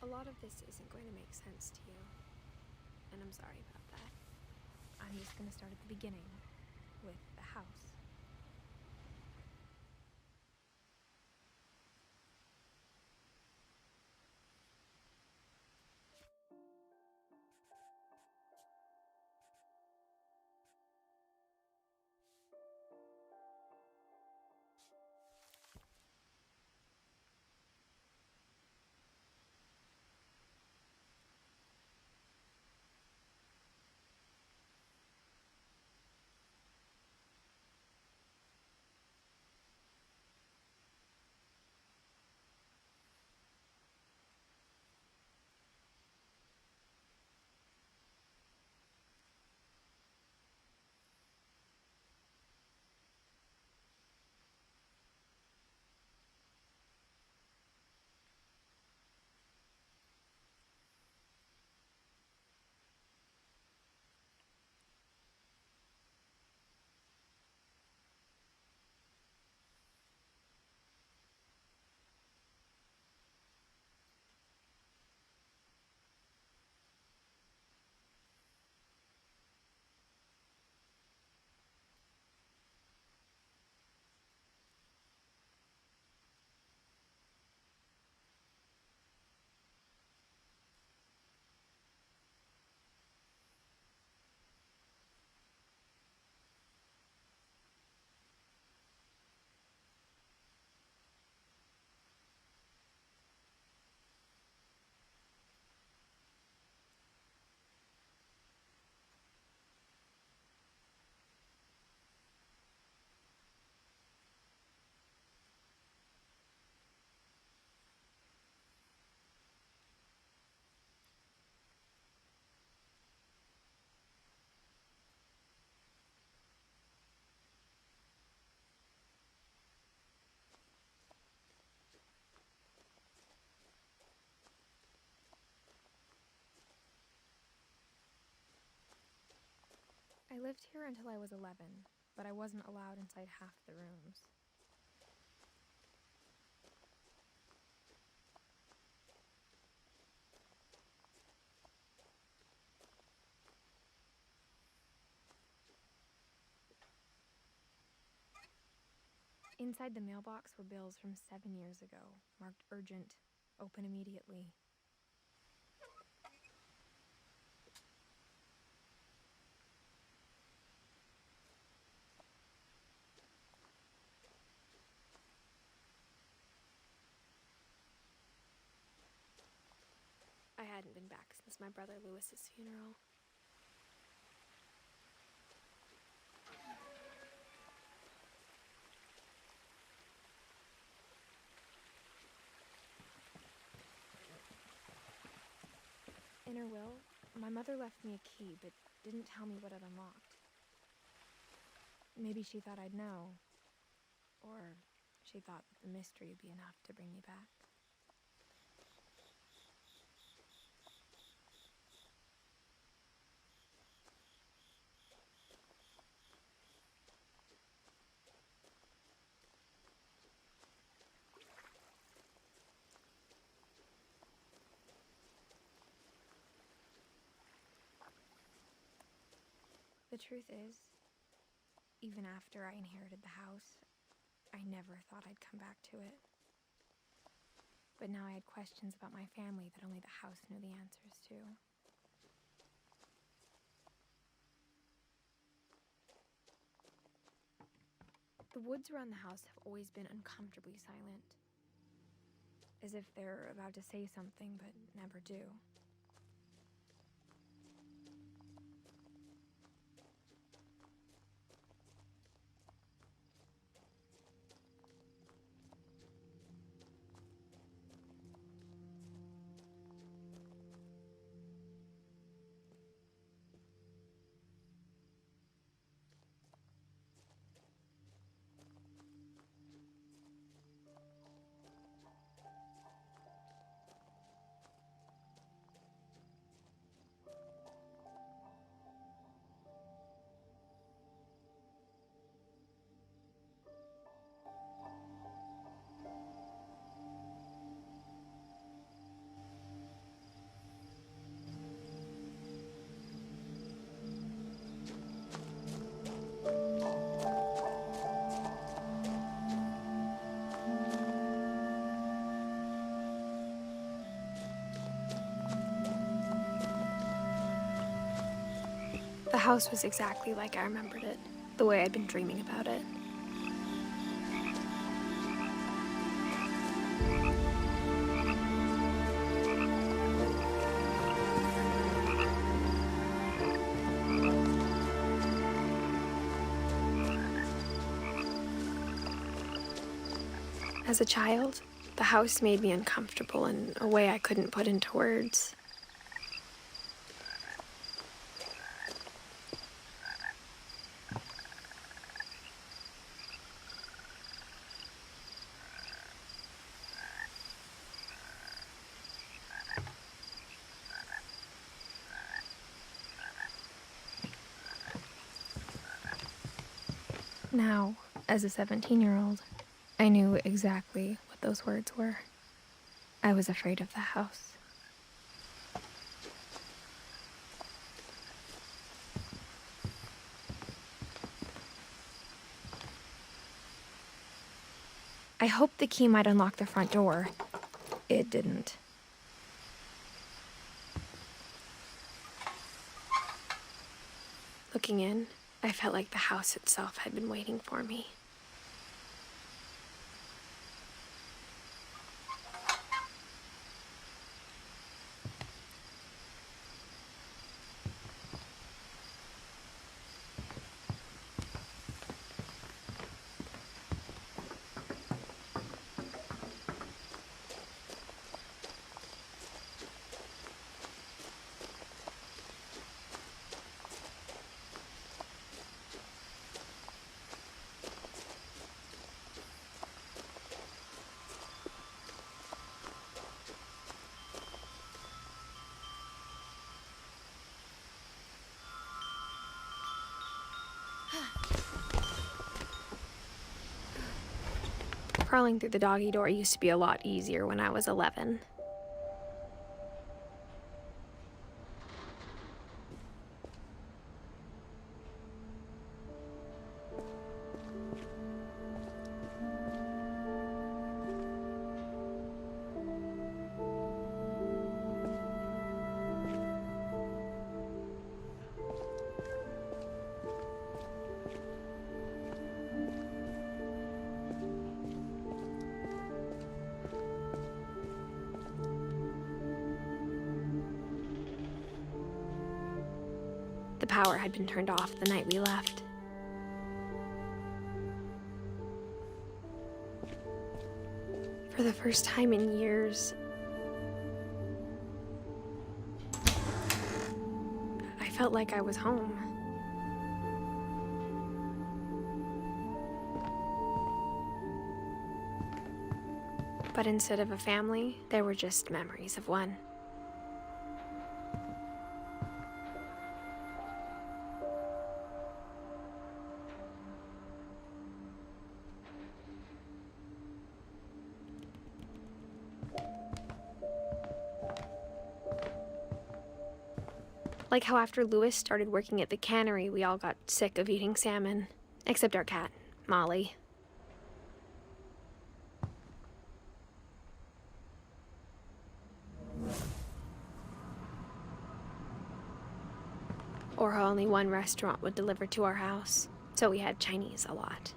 A lot of this isn't going to make sense to you, and I'm sorry about that. I'm just going to start at the beginning, with the house. I lived here until I was 11, but I wasn't allowed inside half the rooms. Inside the mailbox were bills from 7 years ago, marked urgent, open immediately. I hadn't been back since my brother Lewis's funeral. In her will, my mother left me a key, but didn't tell me what it unlocked. Maybe she thought I'd know, or she thought that the mystery would be enough to bring me back. The truth is, even after I inherited the house, I never thought I'd come back to it. But now I had questions about my family that only the house knew the answers to. The woods around the house have always been uncomfortably silent, as if they're about to say something but never do. The house was exactly like I remembered it, the way I'd been dreaming about it. As a child, the house made me uncomfortable in a way I couldn't put into words. Now, as a 17-year-old, I knew exactly what those words were. I was afraid of the house. I hoped the key might unlock the front door. It didn't. Looking in, I felt like the house itself had been waiting for me. Crawling through the doggy door used to be a lot easier when I was 11. The power had been turned off the night we left. For the first time in years, I felt like I was home. But instead of a family, there were just memories of one. Like how after Lewis started working at the cannery, we all got sick of eating salmon. Except our cat, Molly. Or how only one restaurant would deliver to our house, so we had Chinese a lot.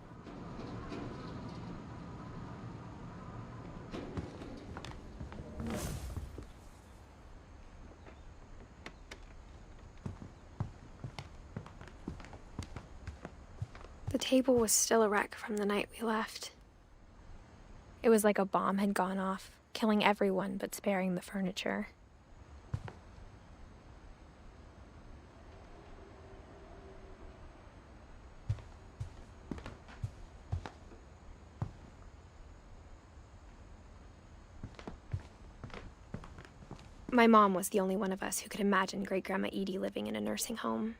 The table was still a wreck from the night we left. It was like a bomb had gone off, killing everyone but sparing the furniture. My mom was the only one of us who could imagine Great-Grandma Edie living in a nursing home.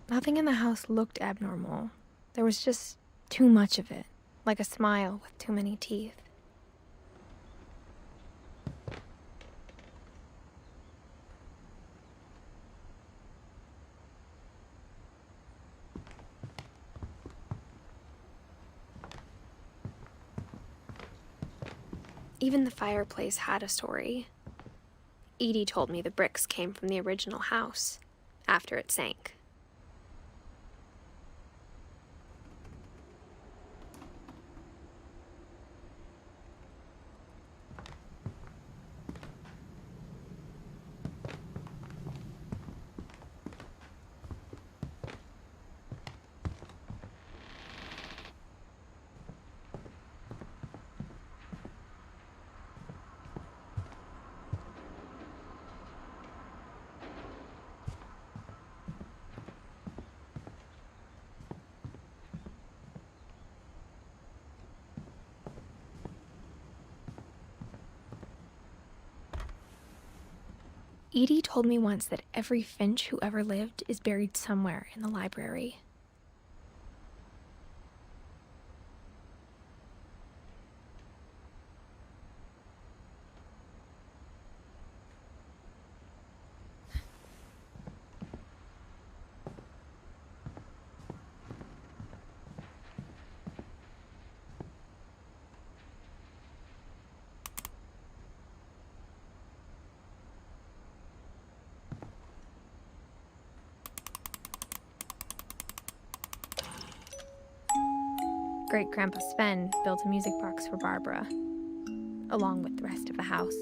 Nothing in the house looked abnormal. There was just too much of it, like a smile with too many teeth. Even the fireplace had a story. Edie told me the bricks came from the original house, after it sank. Edie told me once that every Finch who ever lived is buried somewhere in the library. Great-Grandpa Sven built a music box for Barbara, along with the rest of the house.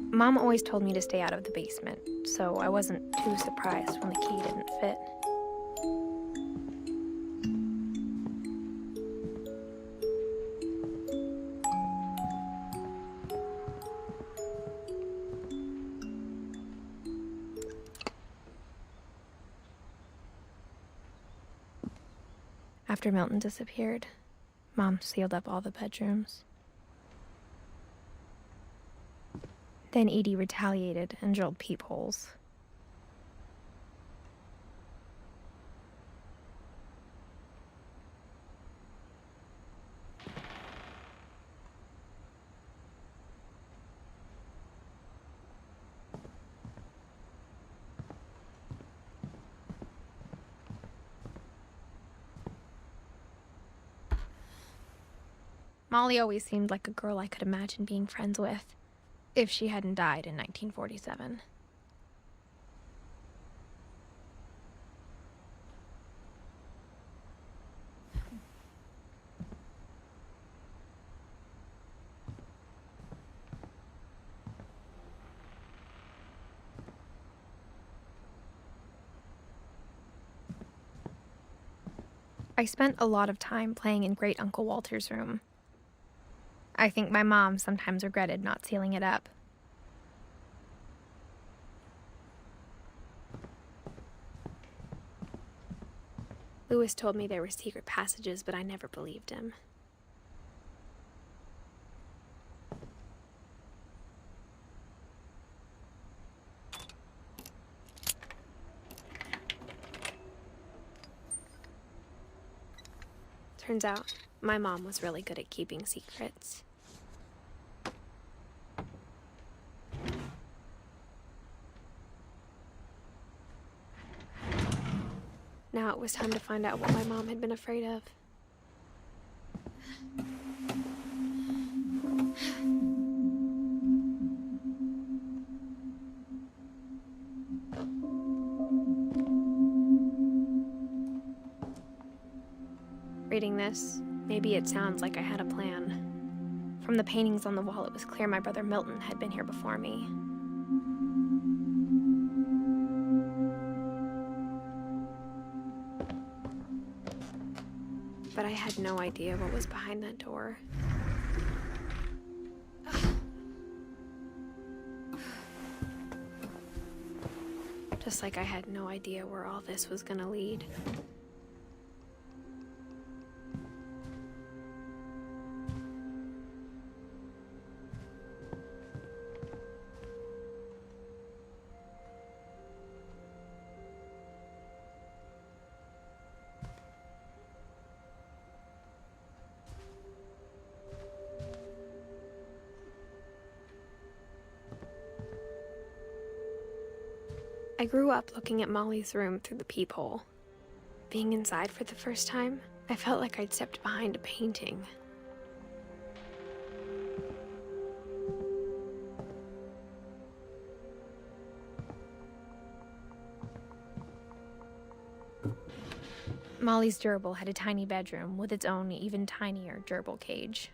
Mom always told me to stay out of the basement, so I wasn't too surprised when the key didn't fit. After Milton disappeared, Mom sealed up all the bedrooms. Then Edie retaliated and drilled peepholes. Molly always seemed like a girl I could imagine being friends with, if she hadn't died in 1947. I spent a lot of time playing in Great Uncle Walter's room. I think my mom sometimes regretted not sealing it up. Lewis told me there were secret passages, but I never believed him. Turns out, my mom was really good at keeping secrets. Now it was time to find out what my mom had been afraid of. Reading this, maybe it sounds like I had a plan. From the paintings on the wall, it was clear my brother Milton had been here before me. But I had no idea what was behind that door. Just like I had no idea where all this was gonna lead. I grew up looking at Molly's room through the peephole. Being inside for the first time, I felt like I'd stepped behind a painting. Molly's gerbil had a tiny bedroom with its own even tinier gerbil cage.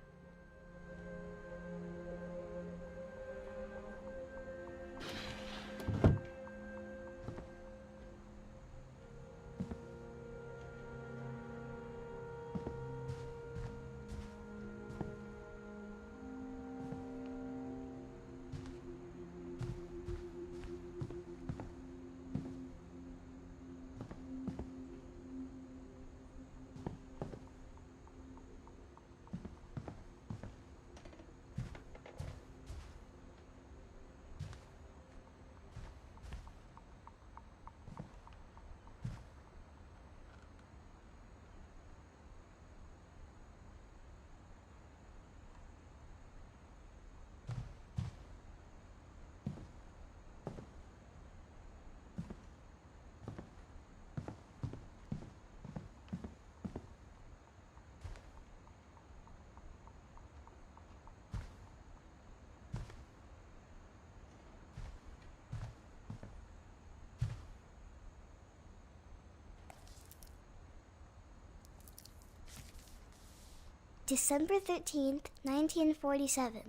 December 13th, 1947.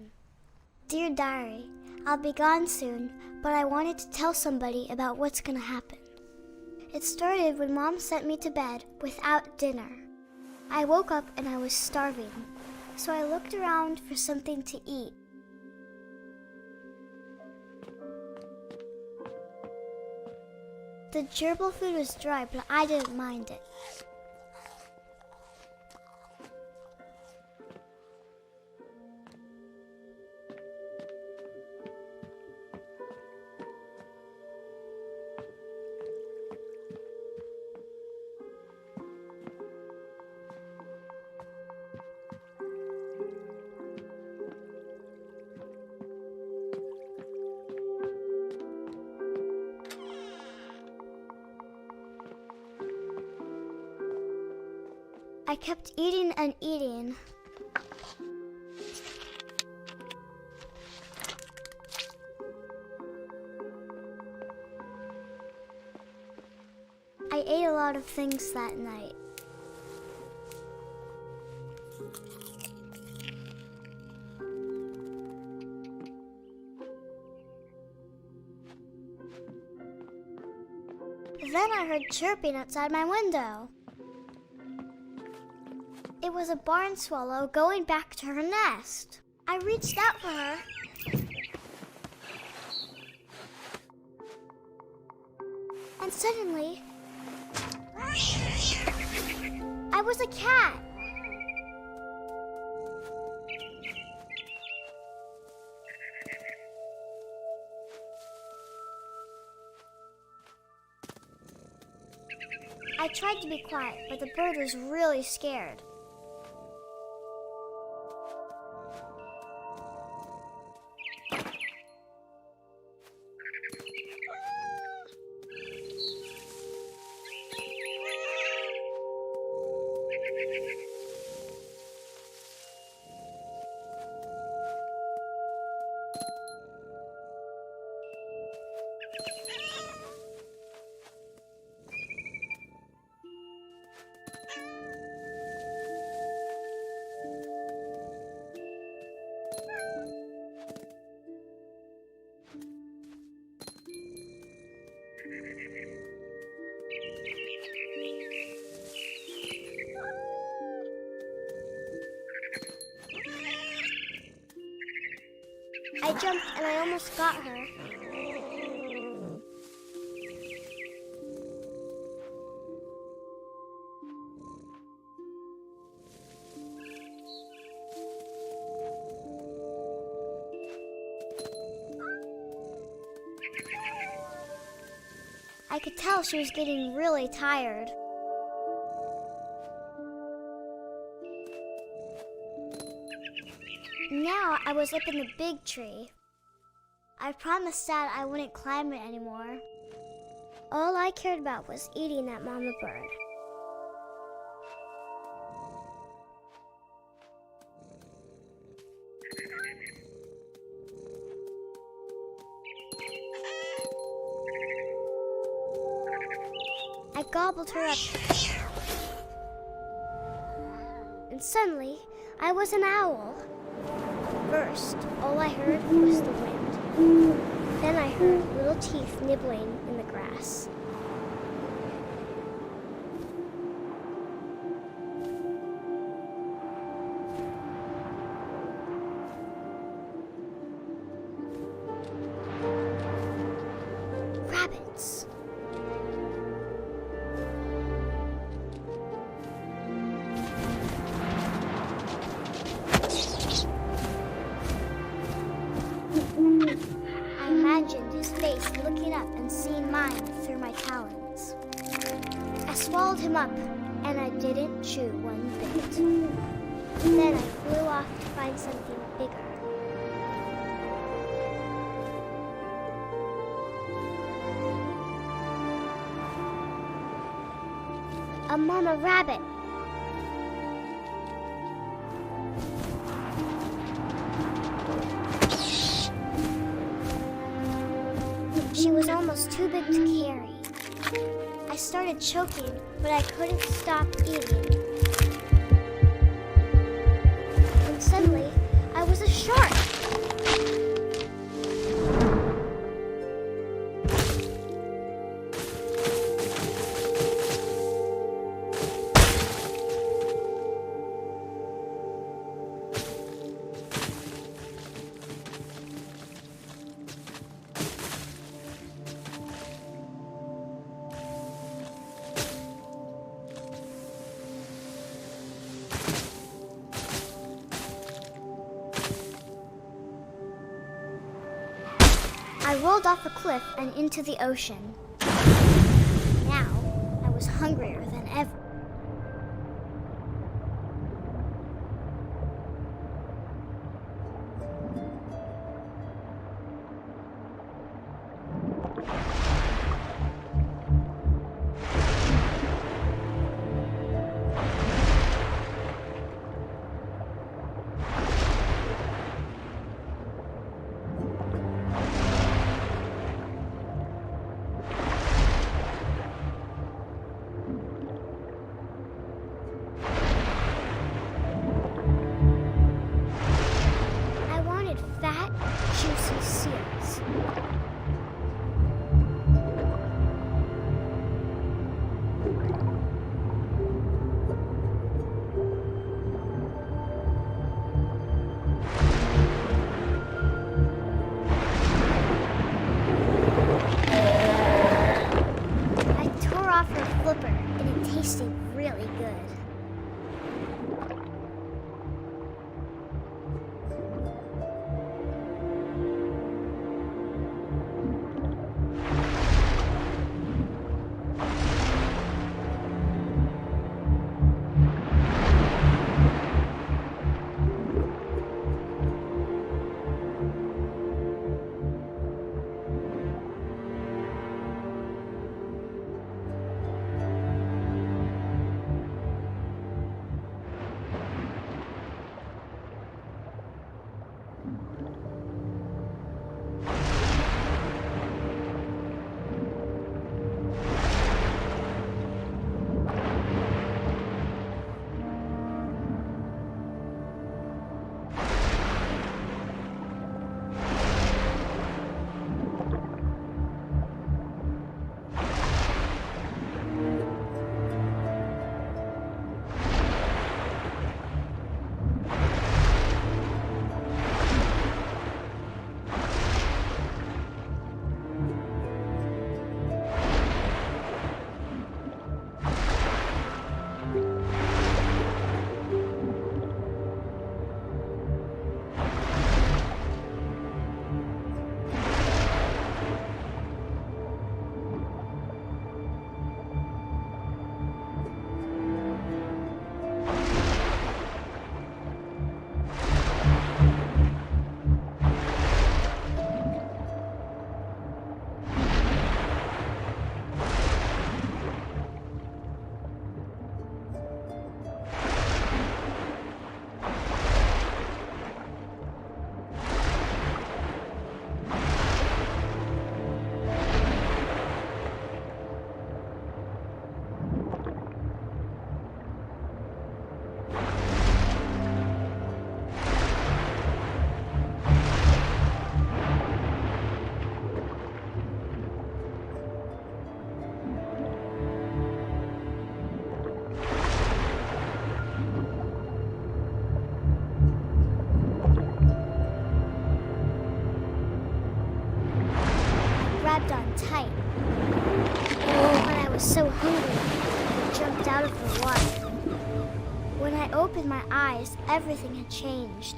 Dear Diary, I'll be gone soon, but I wanted to tell somebody about what's gonna happen. It started when Mom sent me to bed without dinner. I woke up and I was starving, so I looked around for something to eat. The gerbil food was dry, but I didn't mind it. I kept eating and eating. I ate a lot of things that night. Then I heard chirping outside my window. It was a barn swallow going back to her nest. I reached out for her. And suddenly, I was a cat. I tried to be quiet, but the bird was really scared. I jumped and I almost got her. I could tell she was getting really tired. Now I was up in the big tree. I promised Dad I wouldn't climb it anymore. All I cared about was eating that mama bird. I gobbled her up. And suddenly, I was an owl. First, all I heard was the wind. Then I heard little teeth nibbling in the grass. Rabbits. I imagined his face looking up and seeing mine through my talons. I swallowed him up, and I didn't chew one bit. Then I flew off to find something bigger. A mama rabbit. She was almost too big to carry. I started choking, but I couldn't stop eating. And suddenly, I was a shark. I rolled off a cliff and into the ocean. Now, I was hungrier than ever. I opened my eyes, everything had changed.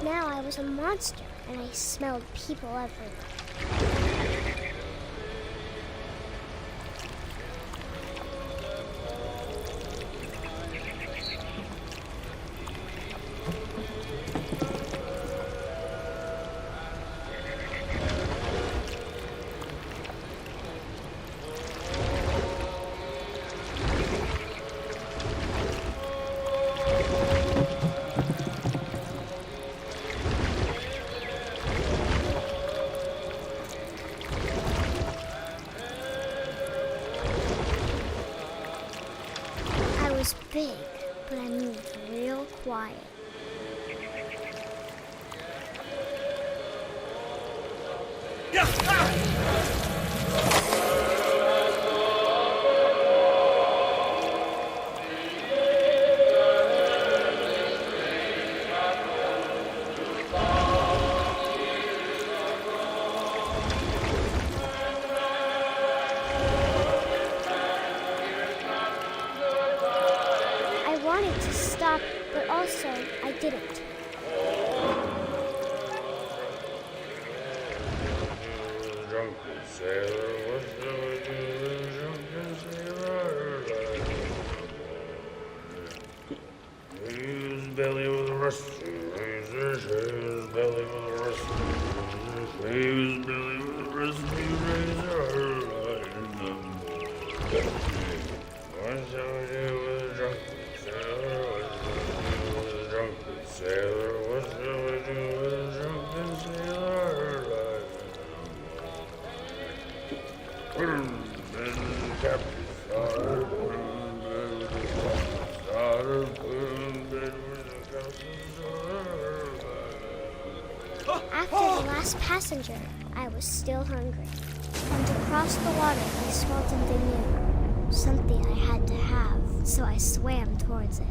Now I was a monster, and I smelled people everywhere. I was big, but I moved real quiet. I wanted to stop, but also I didn't. Belly with a rust, his belly with a rust, his belly with a rusty razor. What shall we do with a drunken sailor? What shall we do with a drunken sailor? What shall we do with a drunken sailor? And Captain Star, After the last passenger, I was still hungry. And across the water, I smelled something new. Something I had to have, so I swam towards it.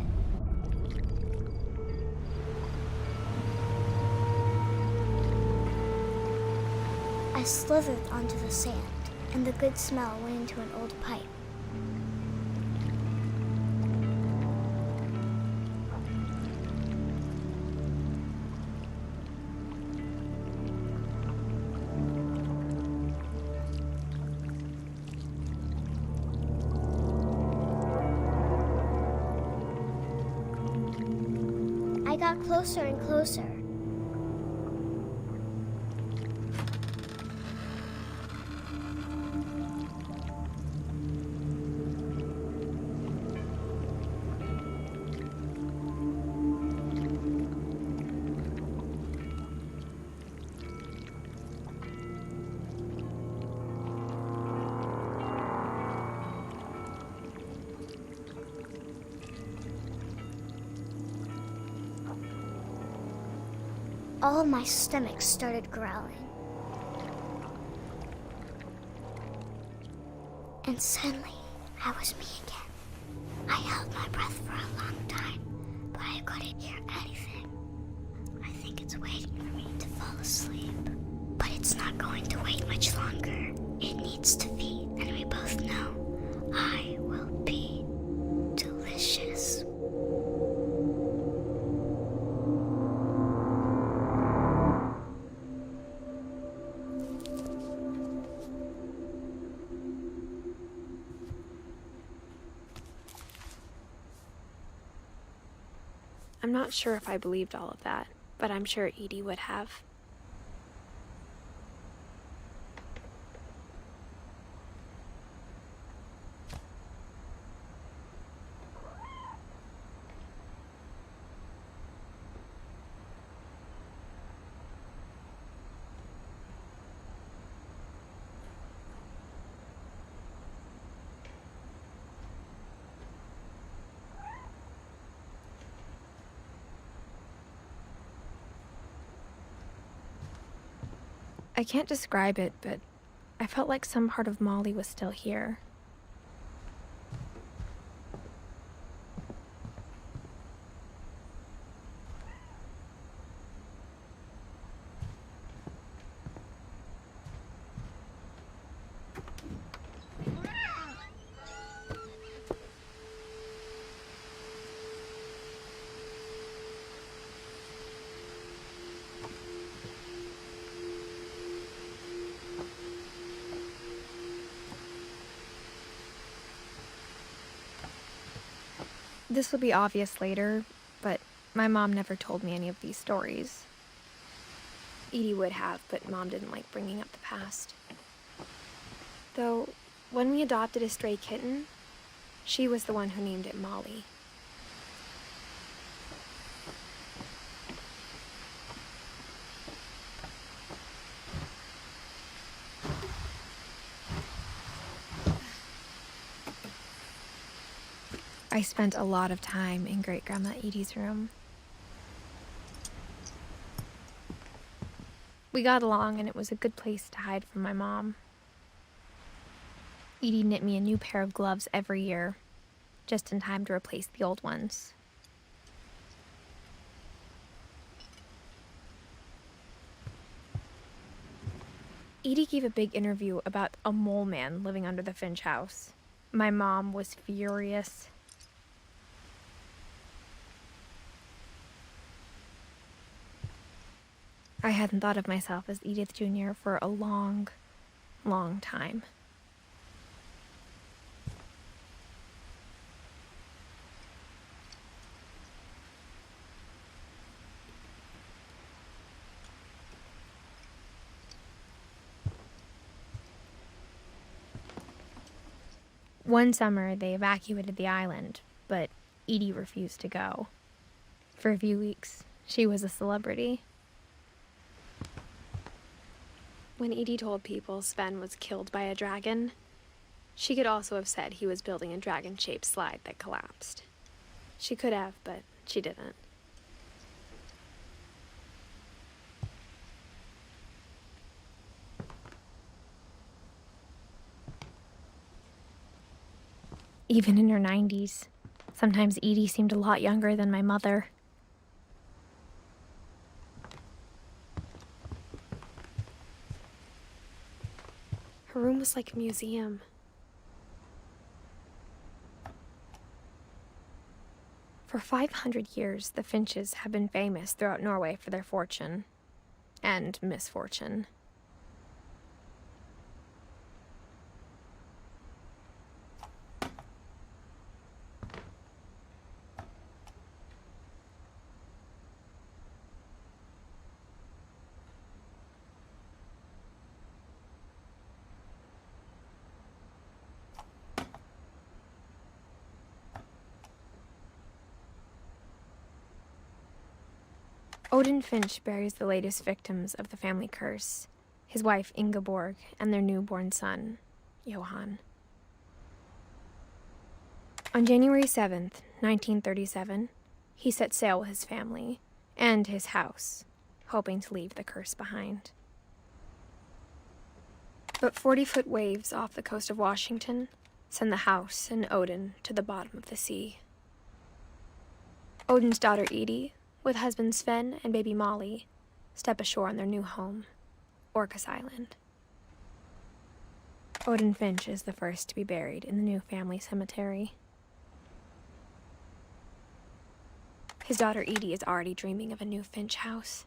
I slithered onto the sand, and the good smell went into an old pipe. I got closer and closer. All of my stomach started growling. And suddenly, I was me again. I held my breath for a long time, but I couldn't hear anything. I think it's waiting for me to fall asleep. But it's not going to wait much longer. It needs to feed, and we both know I will be delicious. I'm not sure if I believed all of that, but I'm sure Edie would have. I can't describe it, but I felt like some part of Molly was still here. This will be obvious later, but my mom never told me any of these stories. Edie would have, but Mom didn't like bringing up the past. Though, when we adopted a stray kitten, she was the one who named it Molly. I spent a lot of time in Great-Grandma Edie's room. We got along, and it was a good place to hide from my mom. Edie knit me a new pair of gloves every year, just in time to replace the old ones. Edie gave a big interview about a mole man living under the Finch house. My mom was furious. I hadn't thought of myself as Edith Jr. for a long, long time. One summer, they evacuated the island, but Edie refused to go. For a few weeks, she was a celebrity. When Edie told people Sven was killed by a dragon, she could also have said he was building a dragon-shaped slide that collapsed. She could have, but she didn't. Even in her 90s, sometimes Edie seemed a lot younger than my mother. Her room was like a museum. For 500 years, the Finches have been famous throughout Norway for their fortune and misfortune. Odin Finch buries the latest victims of the family curse, his wife Ingeborg and their newborn son, Johan. On January 7th, 1937, he set sail with his family and his house, hoping to leave the curse behind. But 40-foot waves off the coast of Washington send the house and Odin to the bottom of the sea. Odin's daughter Edie, with husband Sven and baby Molly, step ashore on their new home, Orcas Island. Odin Finch is the first to be buried in the new family cemetery. His daughter Edie is already dreaming of a new Finch house.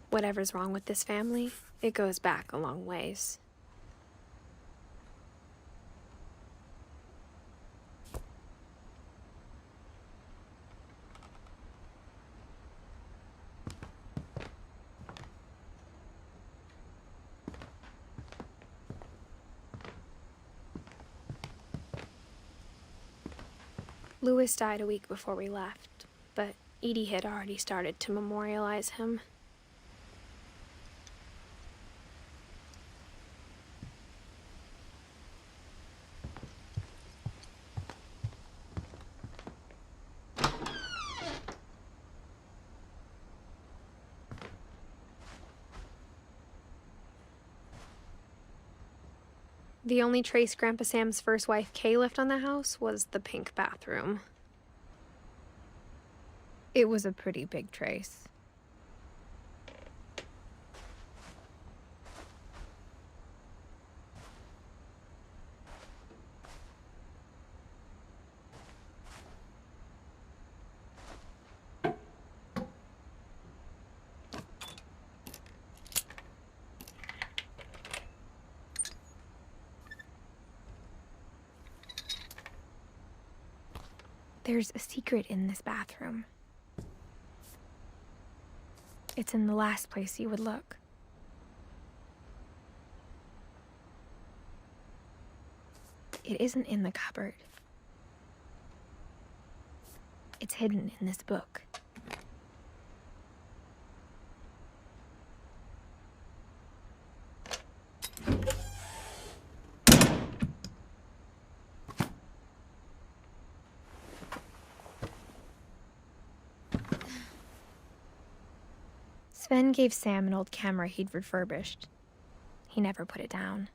Whatever's wrong with this family, it goes back a long ways. Louis died a week before we left, but Edie had already started to memorialize him. The only trace Grandpa Sam's first wife, Kay, left on the house was the pink bathroom. It was a pretty big trace. There's a secret in this bathroom. It's in the last place you would look. It isn't in the cupboard. It's hidden in this book. Sven gave Sam an old camera he'd refurbished. He never put it down.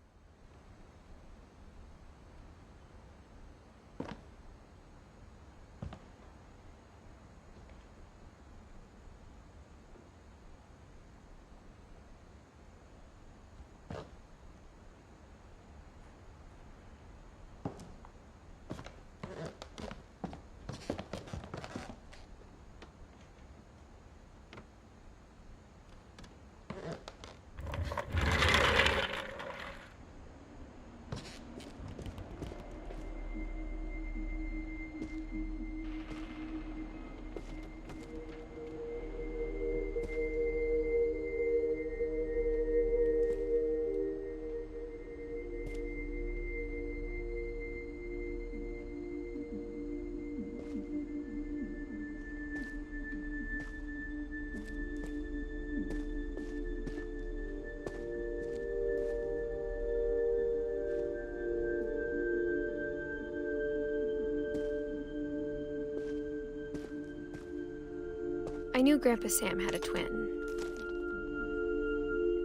I knew Grandpa Sam had a twin,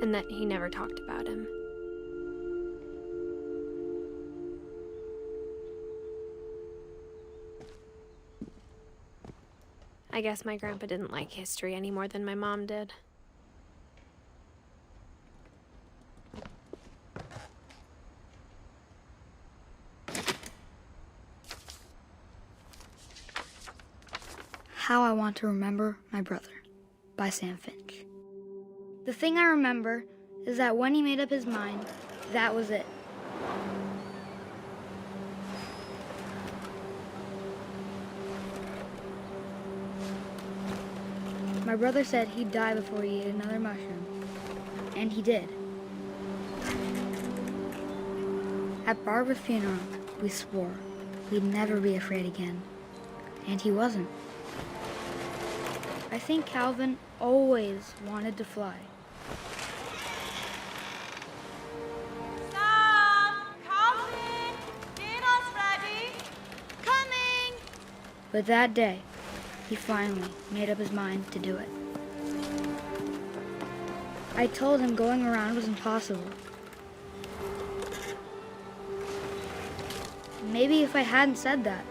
and that he never talked about him. I guess my grandpa didn't like history any more than my mom did. How I Want to Remember My Brother by Sam Finch. The thing I remember is that when he made up his mind, that was it. My brother said he'd die before he ate another mushroom, and he did. At Barbara's funeral, we swore we'd never be afraid again, and he wasn't. I think Calvin always wanted to fly. Sam! Calvin! Dinner's ready! Coming! But that day, he finally made up his mind to do it. I told him going around was impossible. Maybe if I hadn't said that,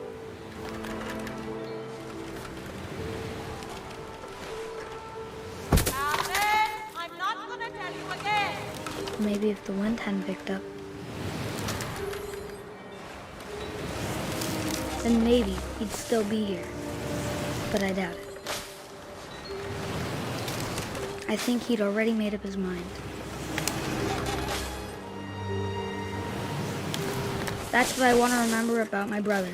maybe if the wind hadn't picked up, then maybe he'd still be here. But I doubt it. I think he'd already made up his mind. That's what I want to remember about my brother.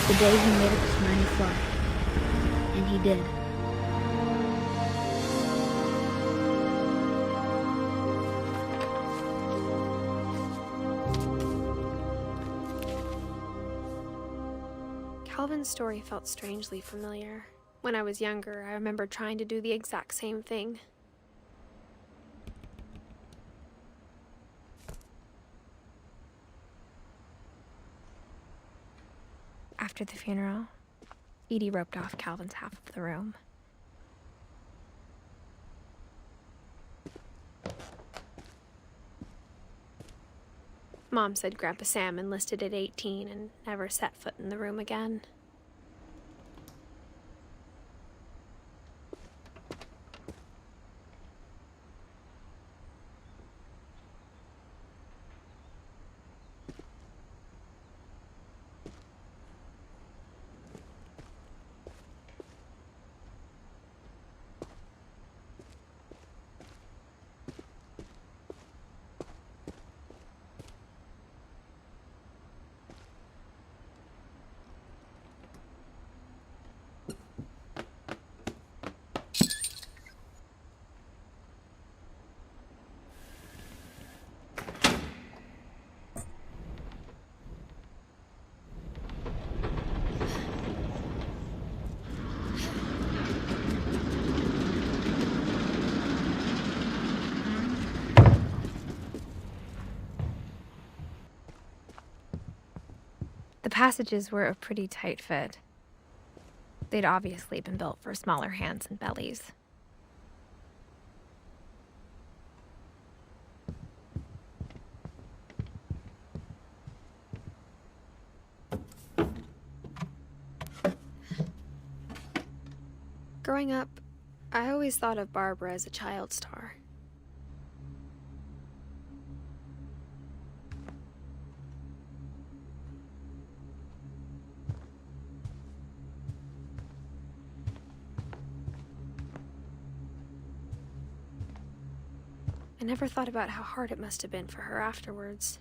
The day he made up his mind to fly. And he did. Calvin's story felt strangely familiar. When I was younger, I remember trying to do the exact same thing. After the funeral, Edie roped off Calvin's half of the room. Mom said Grandpa Sam enlisted at 18 and never set foot in the room again. The passages were a pretty tight fit. They'd obviously been built for smaller hands and bellies. Growing up, I always thought of Barbara as a child star. I never thought about how hard it must have been for her afterwards.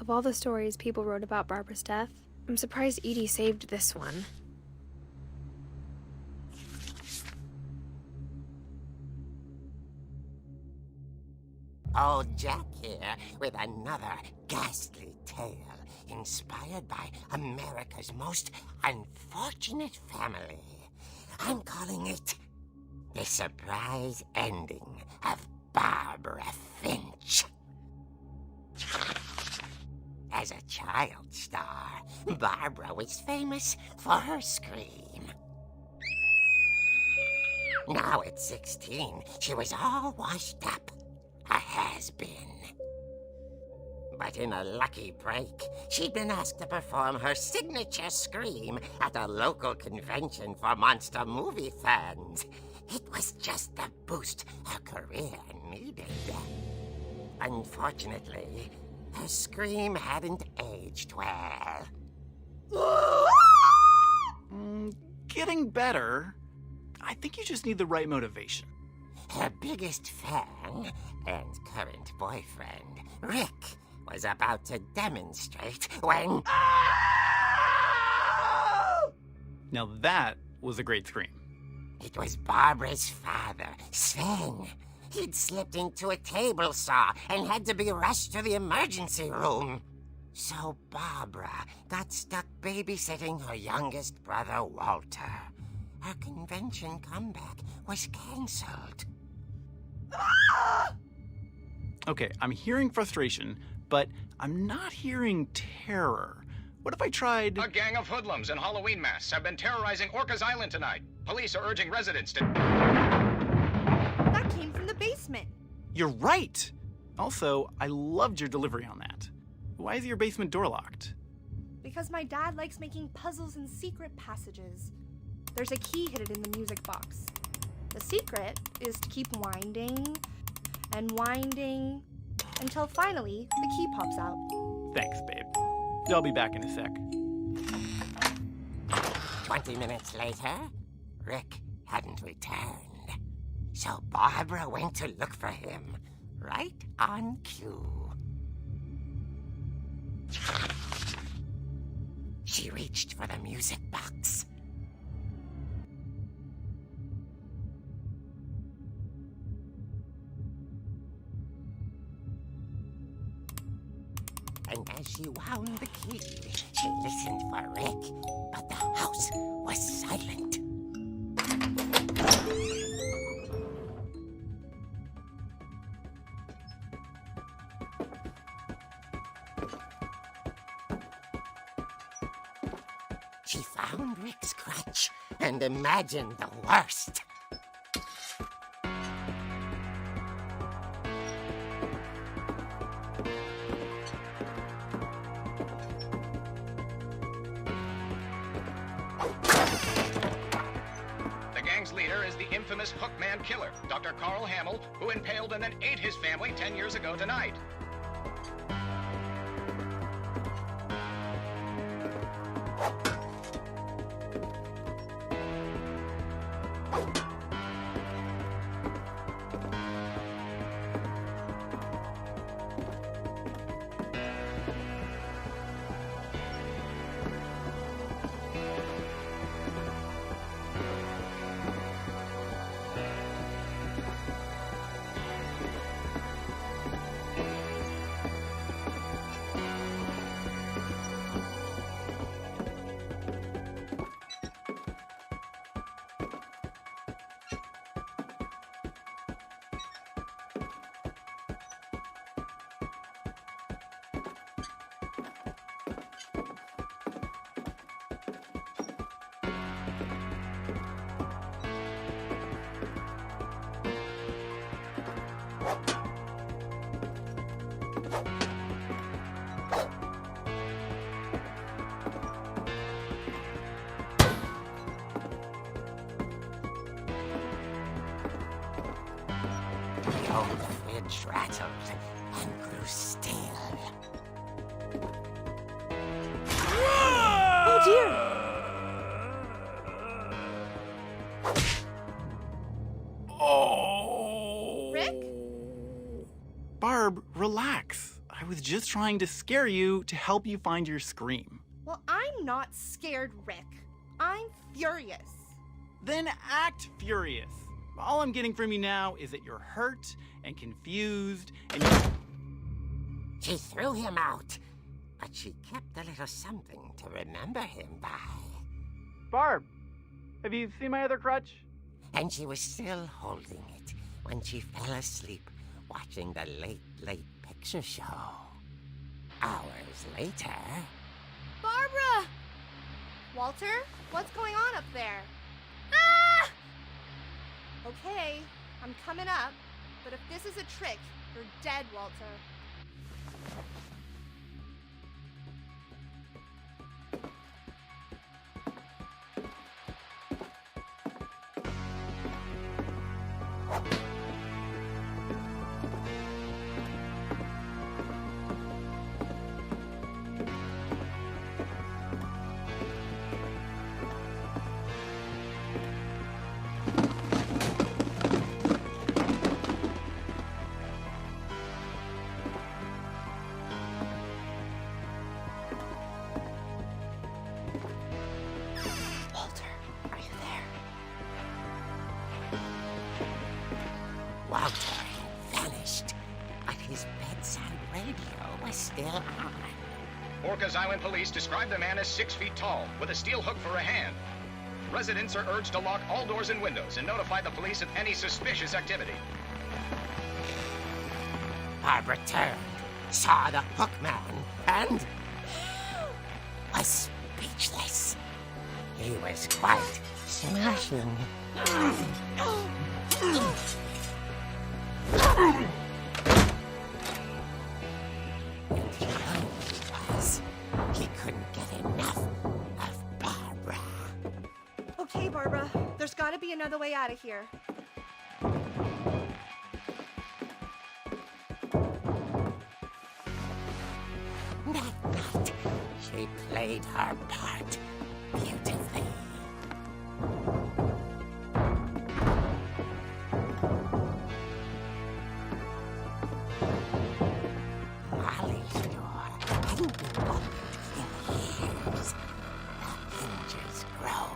Of all the stories people wrote about Barbara's death, I'm surprised Edie saved this one. Old Jack here with another ghastly tale inspired by America's most unfortunate family. I'm calling it The Surprise Ending of Barbara Finch. As a child star, Barbara was famous for her scream. Now at 16, she was all washed up. A has-been. But in a lucky break, she'd been asked to perform her signature scream at a local convention for monster movie fans. It was just the boost her career needed. Unfortunately, her scream hadn't aged well. Getting better. I think you just need the right motivation. Her biggest fan and current boyfriend, Rick, was about to demonstrate when... Now that was a great scream. It was Barbara's father, Sven. He'd slipped into a table saw and had to be rushed to the emergency room. So Barbara got stuck babysitting her youngest brother, Walter. Her convention comeback was cancelled. Okay, I'm hearing frustration, but I'm not hearing terror. What if I tried... A gang of hoodlums in Halloween masks have been terrorizing Orcas Island tonight. Police are urging residents to... That came from the basement. You're right! Also, I loved your delivery on that. Why is your basement door locked? Because my dad likes making puzzles and secret passages. There's a key hidden in the music box. The secret is to keep winding and winding until finally the key pops out. Thanks, babe. I'll be back in a sec. 20 minutes later, Rick hadn't returned. So Barbara went to look for him, right on cue. She reached for the music box. and as she wound the key, she listened for Rick, but the house was silent. She found Rick's crutch and imagined the worst. The gang's leader is the infamous Hookman killer, Dr. Carl Hamill, who impaled and then ate his family 10 years ago tonight. The old fridge rattled and grew still. Oh dear! Oh! Rick? Barb, relax. I was just trying to scare you to help you find your scream. Well, I'm not scared, Rick. I'm furious. Then act furious. All I'm getting from you now is that you're hurt and confused and She threw him out, but she kept a little something to remember him by. Barb, have you seen my other crutch? And she was still holding it when she fell asleep watching the late picture show. Hours later... Barbara! Walter, what's going on up there? Ah! Okay, I'm coming up, but if this is a trick, you're dead, Walter. Walter had vanished, but his bedside radio was still on. Orcas Island police describe the man as 6 feet tall, with a steel hook for a hand. Residents are urged to lock all doors and windows and notify the police of any suspicious activity. Barbara turned, saw the hook man, and was speechless. He was quite smashing. And he was. He couldn't get enough of Barbara. Okay, Barbara, there's gotta be another way out of here. That night, she played her part beautifully. Molly's door hadn't been opened in years. The hinges grow.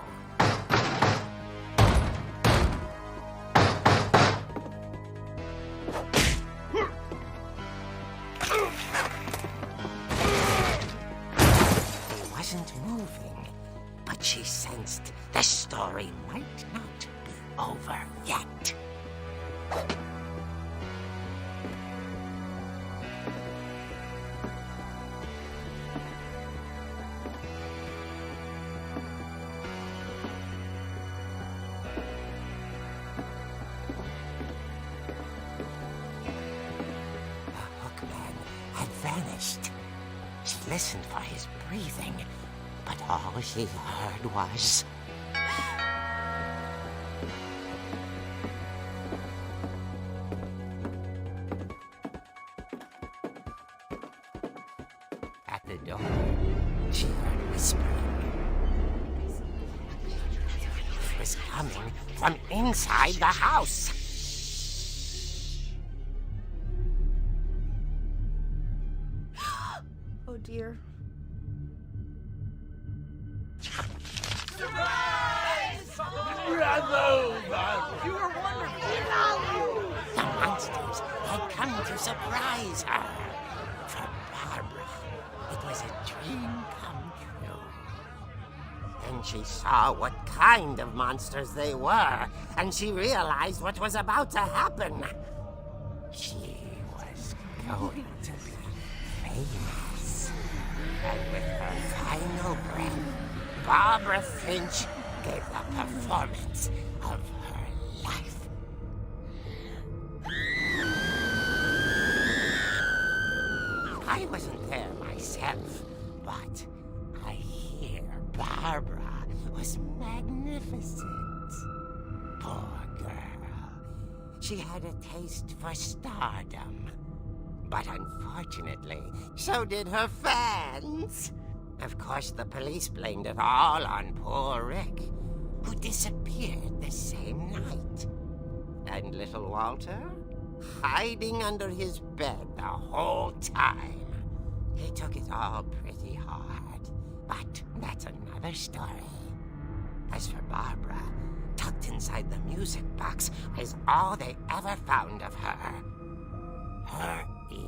wasn't moving, but she sensed the story might not be over yet. Vanished. She listened for his breathing, but all she heard was... At the door, she heard whispering. It was coming from inside the house. Oh dear. You were wonderful. The monsters had come to surprise her. For Barbara, it was a dream come true. Then she saw what kind of monsters they were, and she realized what was about to happen. She was going to be famous. And with her final breath, Barbara Finch gave the performance of her life. I wasn't there myself, but I hear Barbara was magnificent. Poor girl. She had a taste for stardom. But unfortunately, so did her fans. Of course, the police blamed it all on poor Rick, who disappeared the same night. And little Walter, hiding under his bed the whole time. He took it all pretty hard, but that's another story. As for Barbara, tucked inside the music box is all they ever found of her. Her ear.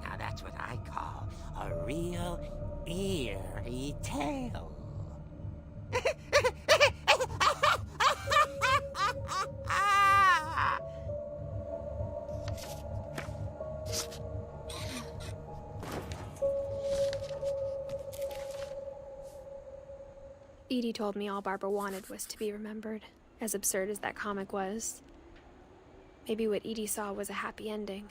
Now that's what I call a real eerie tale. Edie told me all Barbara wanted was to be remembered, as absurd as that comic was. Maybe what Edie saw was a happy ending.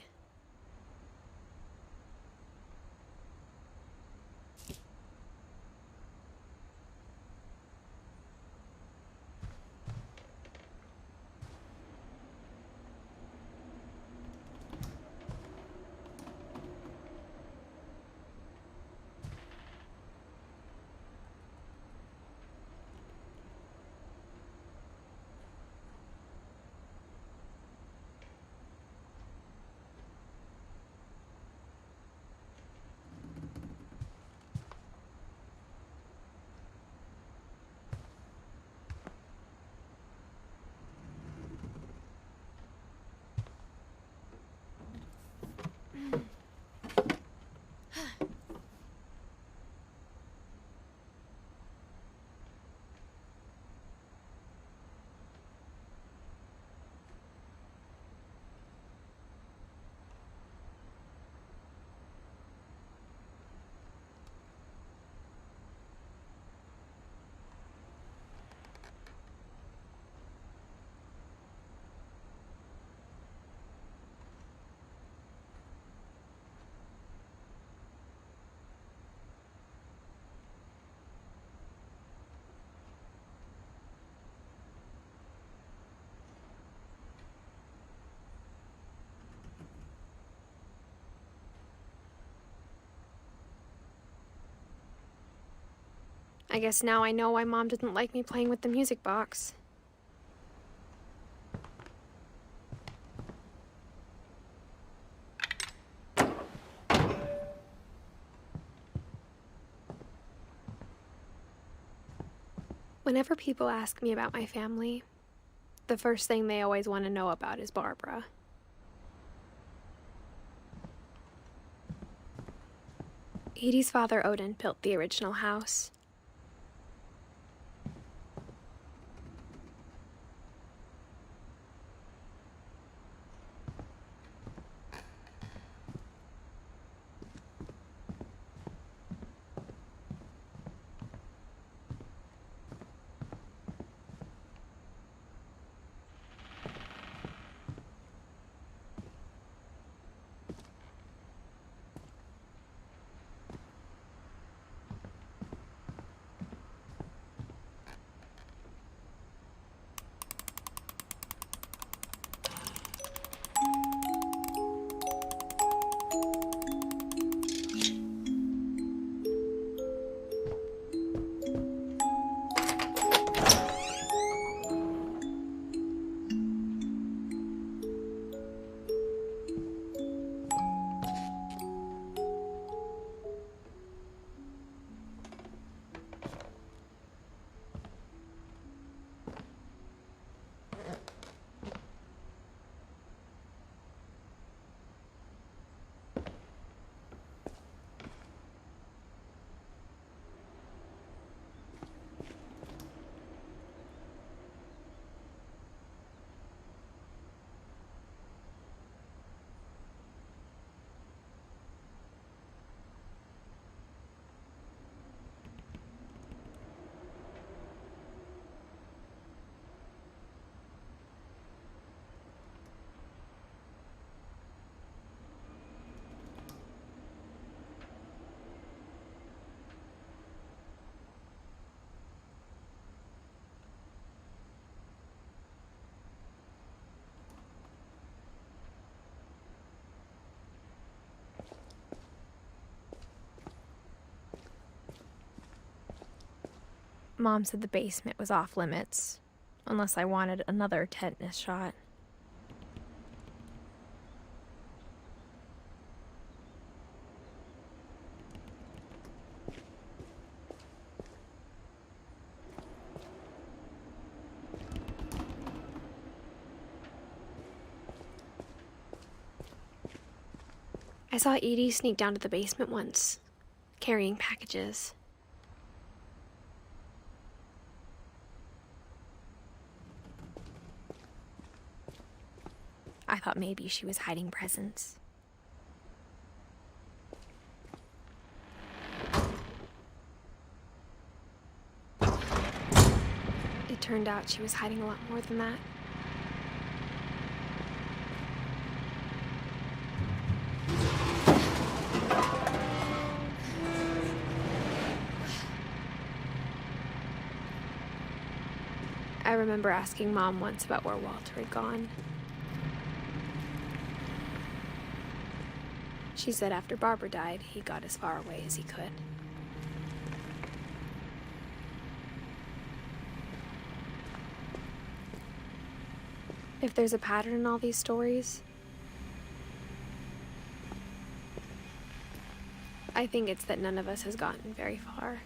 I guess now I know why Mom didn't like me playing with the music box. Whenever people ask me about my family, the first thing they always want to know about is Barbara. Edie's father, Odin, built the original house. Mom said the basement was off limits, unless I wanted another tetanus shot. I saw Edie sneak down to the basement once, carrying packages. I thought maybe she was hiding presents. It turned out she was hiding a lot more than that. I remember asking Mom once about where Walter had gone. She said after Barbara died, he got as far away as he could. If there's a pattern in all these stories, I think it's that none of us has gotten very far.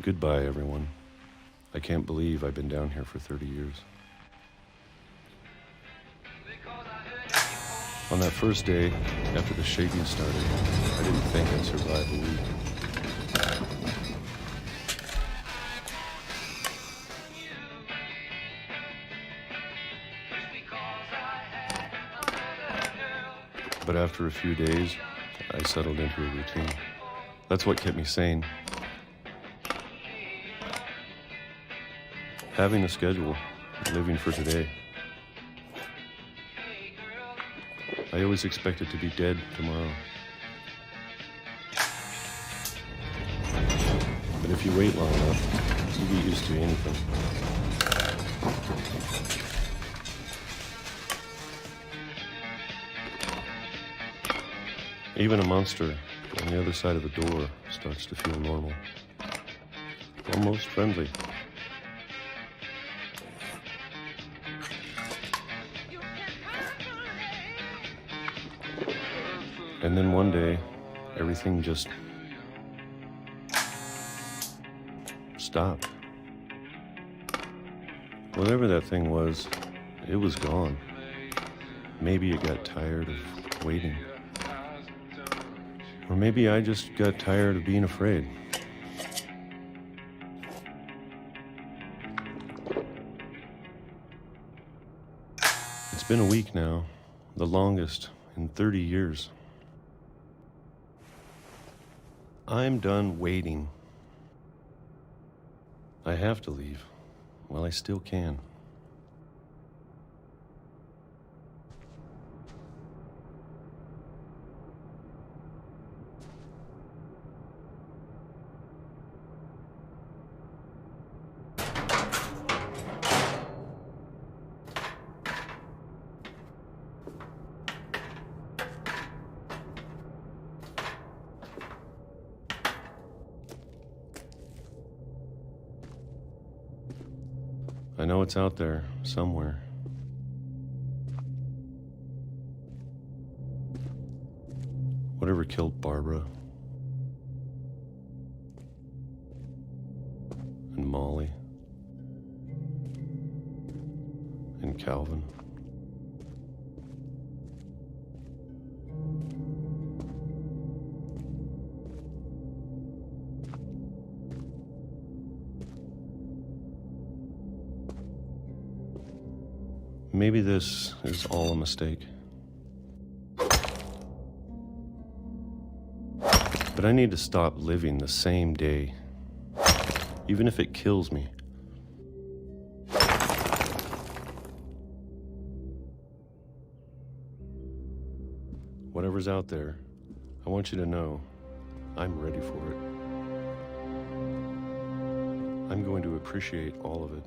Goodbye, everyone. I can't believe I've been down here for 30 years. On that first day, after the shaking started, I didn't think I'd survive a week. But after a few days, I settled into a routine. That's what kept me sane. Having a schedule, living for today. I always expected to be dead tomorrow. But if you wait long enough, you get used to anything. Even a monster on the other side of the door starts to feel normal. Almost friendly. And then one day, everything just stopped. stop. Whatever that thing was, it was gone. Maybe it got tired of waiting. Or maybe I just got tired of being afraid. It's been a week now, the longest in 30 years. I'm done waiting. I have to leave while I still can. I know it's out there, somewhere. Whatever killed Barbara and Molly and Calvin. Maybe this is all a mistake. But I need to stop living the same day, even if it kills me. Whatever's out there, I want you to know I'm ready for it. I'm going to appreciate all of it,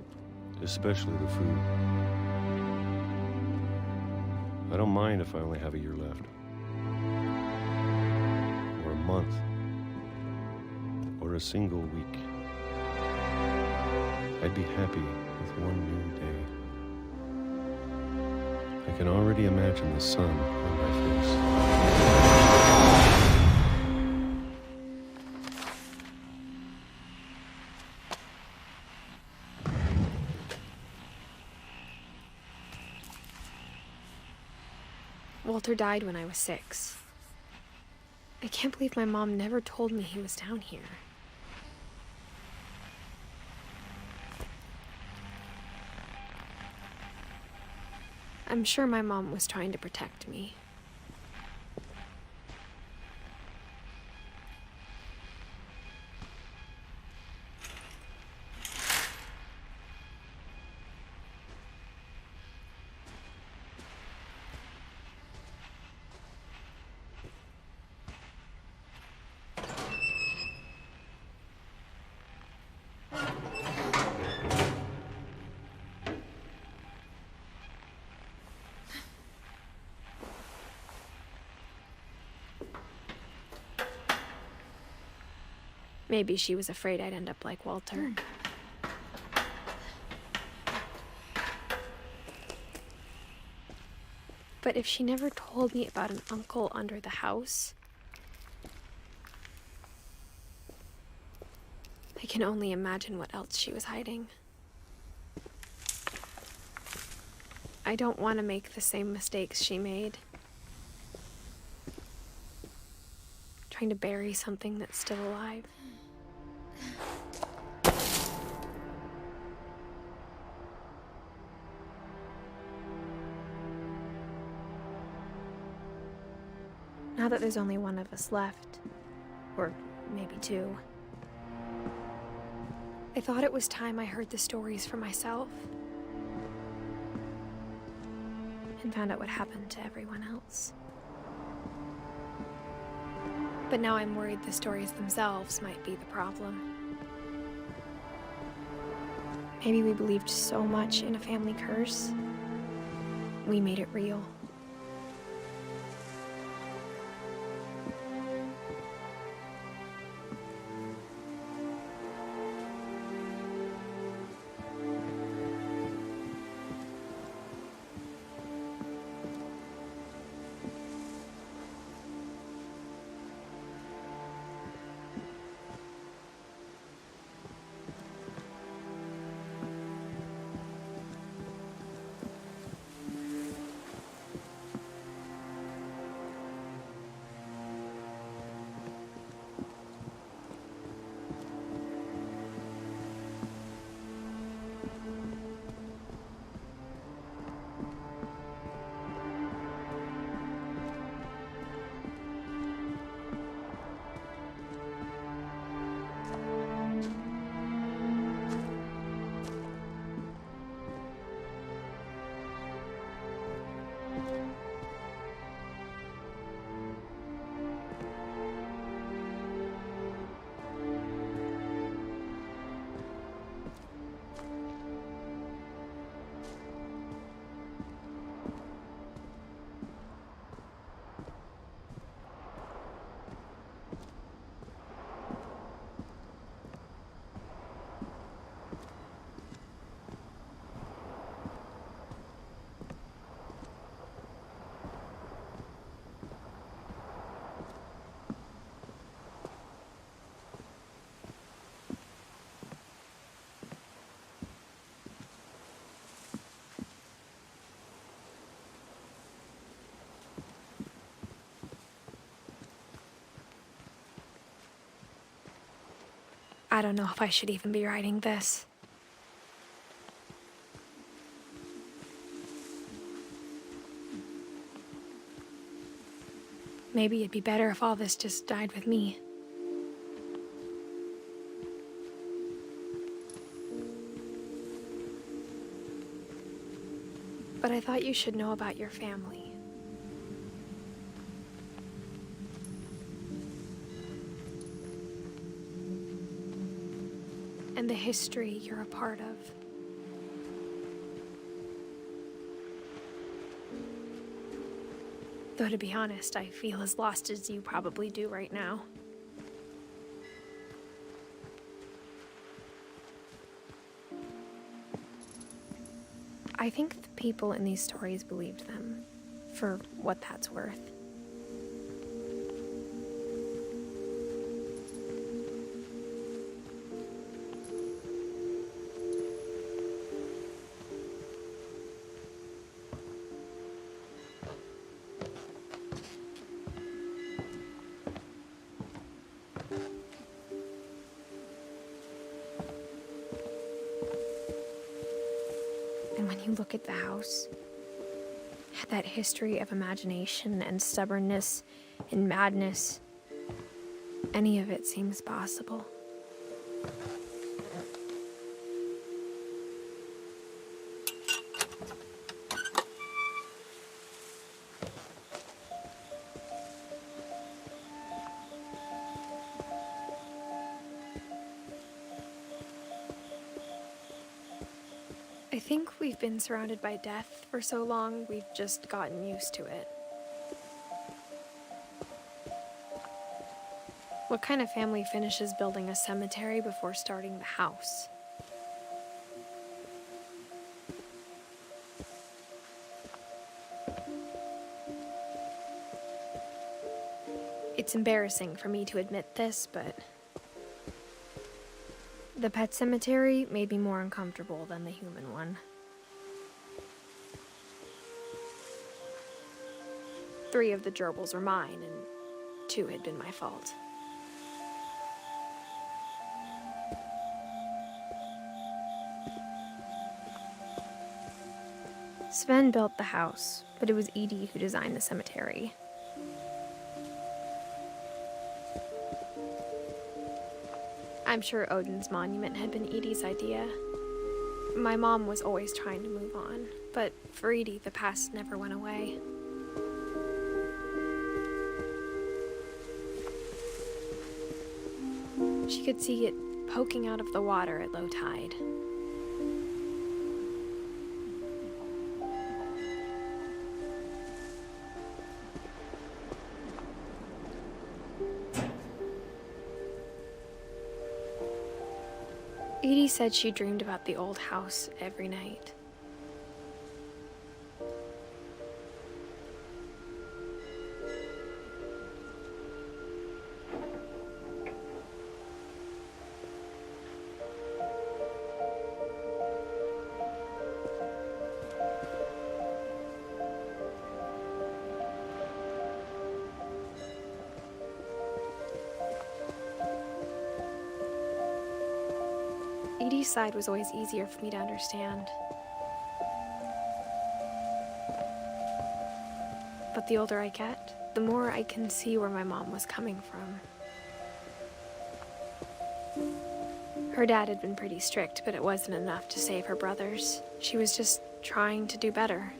especially the food. I don't mind if I only have a year left. Or a month. Or a single week. I'd be happy with one new day. I can already imagine the sun on my face. Walter died when I was 6. I can't believe my mom never told me he was down here. I'm sure my mom was trying to protect me. Maybe she was afraid I'd end up like Walter. But if she never told me about an uncle under the house, I can only imagine what else she was hiding. I don't want to make the same mistakes she made. Trying to bury something that's still alive. Now that there's only one of us left, or maybe 2, I thought it was time I heard the stories for myself and found out what happened to everyone else. But now I'm worried the stories themselves might be the problem. Maybe we believed so much in a family curse, we made it real. I don't know if I should even be writing this. Maybe it'd be better if all this just died with me. But I thought you should know about your family. And the history you're a part of. Though to be honest, I feel as lost as you probably do right now. I think the people in these stories believed them, for what that's worth. And when you look at the house, that history of imagination and stubbornness and madness, any of it seems possible. I think we've been surrounded by death for so long, we've just gotten used to it. What kind of family finishes building a cemetery before starting the house? It's embarrassing for me to admit this, but the pet cemetery made me more uncomfortable than the human one. 3 of the gerbils were mine, and 2 had been my fault. Sven built the house, but it was Edie who designed the cemetery. I'm sure Odin's monument had been Edie's idea. My mom was always trying to move on, but for Edie, the past never went away. She could see it poking out of the water at low tide. Edie said she dreamed about the old house every night. Edie's side was always easier for me to understand. But the older I get, the more I can see where my mom was coming from. Her dad had been pretty strict, but it wasn't enough to save her brothers. She was just trying to do better.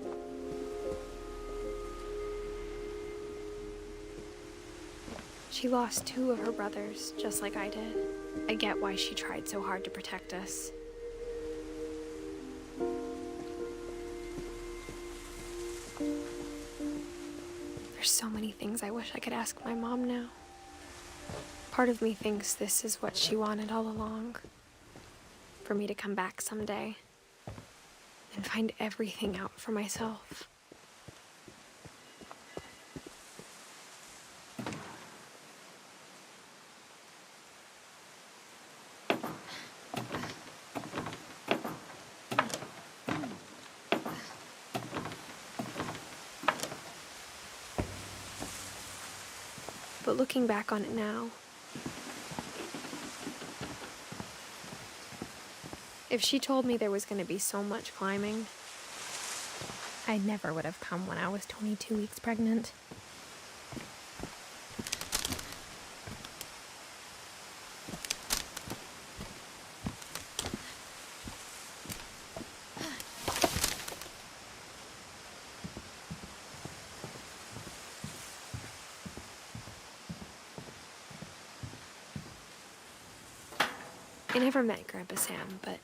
She lost 2 of her brothers, just like I did. I get why she tried so hard to protect us. There's so many things I wish I could ask my mom now. Part of me thinks this is what she wanted all along. For me to come back someday and find everything out for myself. But looking back on it now, If she told me there was going to be so much climbing, I never would have come when I was 22 weeks pregnant. I never met Grandpa Sam, but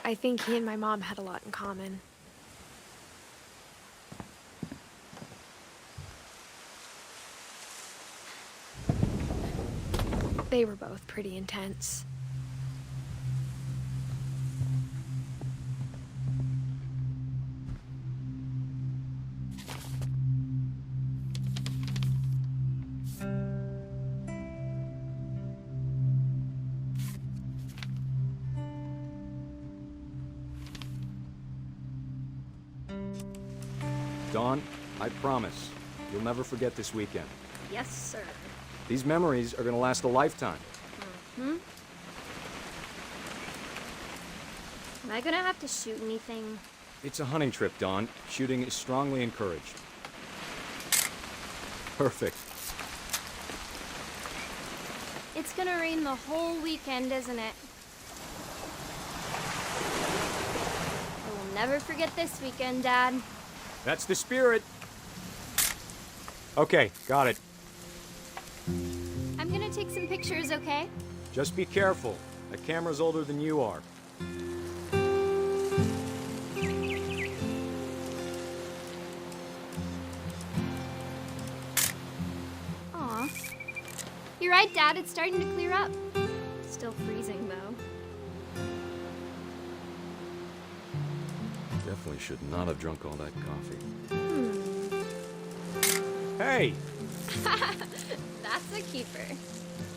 I think he and my mom had a lot in common. They were both pretty intense. Dawn, I promise, you'll never forget this weekend. Yes, sir. These memories are gonna last a lifetime. Am I gonna have to shoot anything? It's a hunting trip, Dawn. Shooting is strongly encouraged. Perfect. It's gonna rain the whole weekend, isn't it? I will never forget this weekend, Dad. That's the spirit. Okay, got it. I'm gonna take some pictures, okay? Just be careful. That camera's older than you are. Aw. You're right, Dad. It's starting to clear up. Still freezing, though. Definitely should not have drunk all that coffee. Hey! That's a keeper.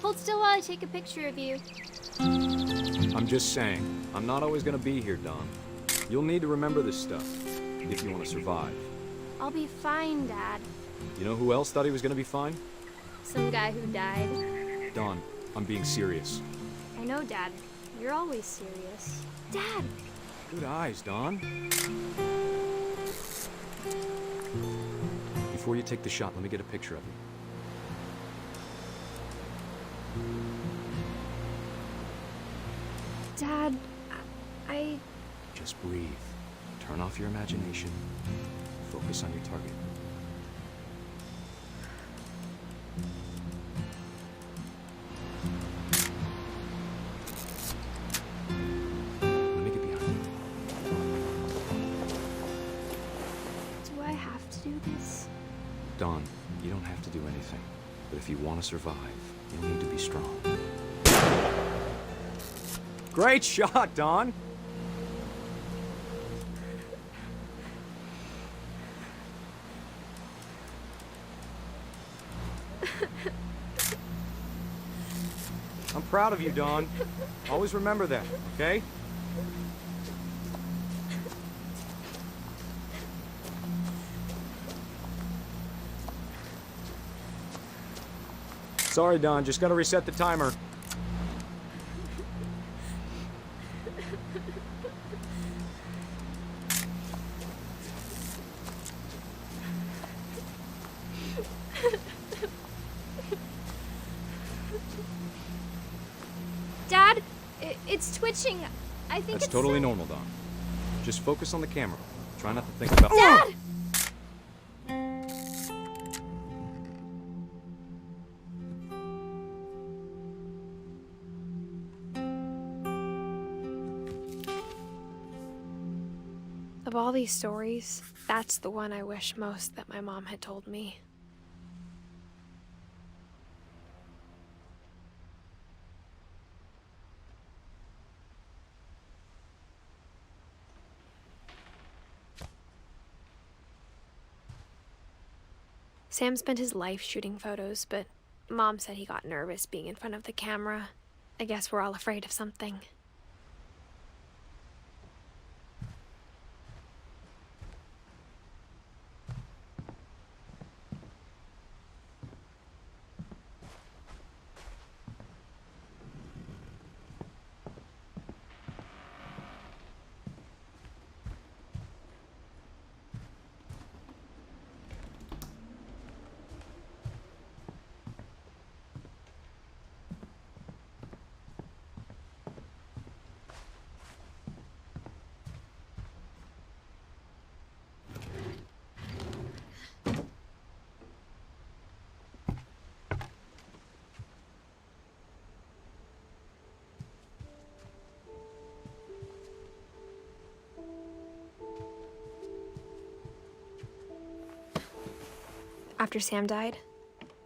Hold still while I take a picture of you. I'm just saying, I'm not always gonna be here, Dawn. You'll need to remember this stuff, if you want to survive. I'll be fine, Dad. You know who else thought he was gonna be fine? Some guy who died. Dawn, I'm being serious. I know, Dad. You're always serious. Dad! Good eyes, Dawn. Before you take the shot, let me get a picture of you. Dad, I... Just breathe. Turn off your imagination. Focus on your target. Let me get behind you. Do I have to do this? Dawn, you don't have to do anything. But if you want to survive, you'll need to be strong. Great shot, Dawn! I'm proud of you, Dawn. Always remember that, okay? Sorry, Dawn, just gotta reset the timer. Dad, it's twitching. I think That's it's totally normal, Dawn. Just focus on the camera. Try not to think about— Dad! Of all these stories, that's the one I wish most that my mom had told me. Sam spent his life shooting photos, but Mom said he got nervous being in front of the camera. I guess we're all afraid of something. After Sam died,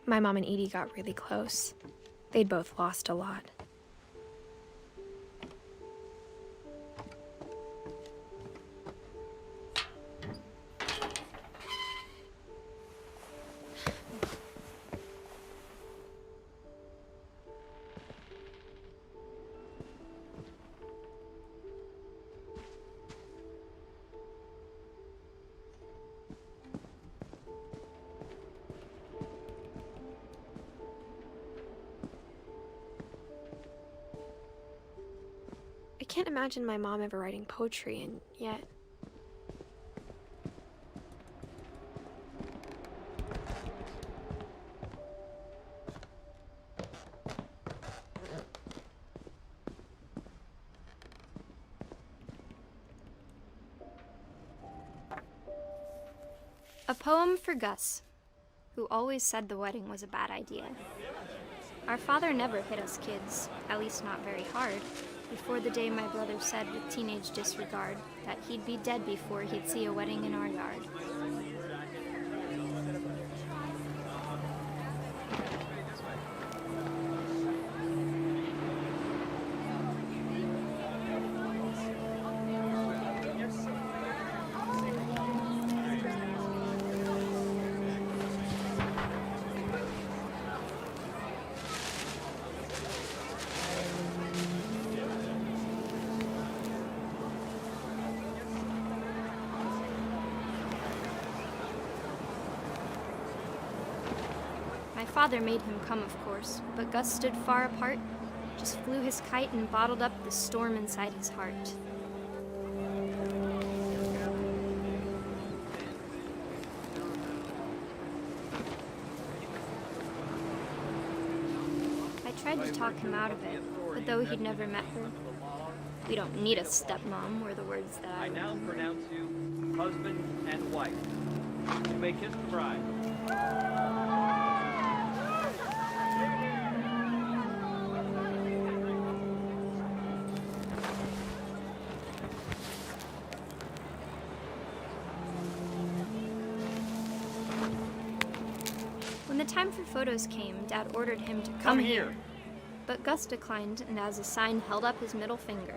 my mom and Edie got really close. They'd both lost a lot. I can't imagine my mom ever writing poetry, and yet... A poem for Gus, who always said the wedding was a bad idea. Our father never hit us kids, at least not very hard, before the day my brother said with teenage disregard that he'd be dead before he'd see a wedding in our yard. My father made him come, of course, but Gus stood far apart, just flew his kite and bottled up the storm inside his heart. I tried to talk him out of it, but though he'd never met her, "We don't need a stepmom," were the words that I now pronounce you husband and wife. You may kiss the bride. When the time for photos came, Dad ordered him to come here. But Gus declined, and as a sign held up his middle finger.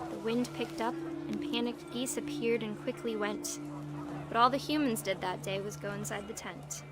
The wind picked up, and panicked geese appeared and quickly went. But all the humans did that day was go inside the tent.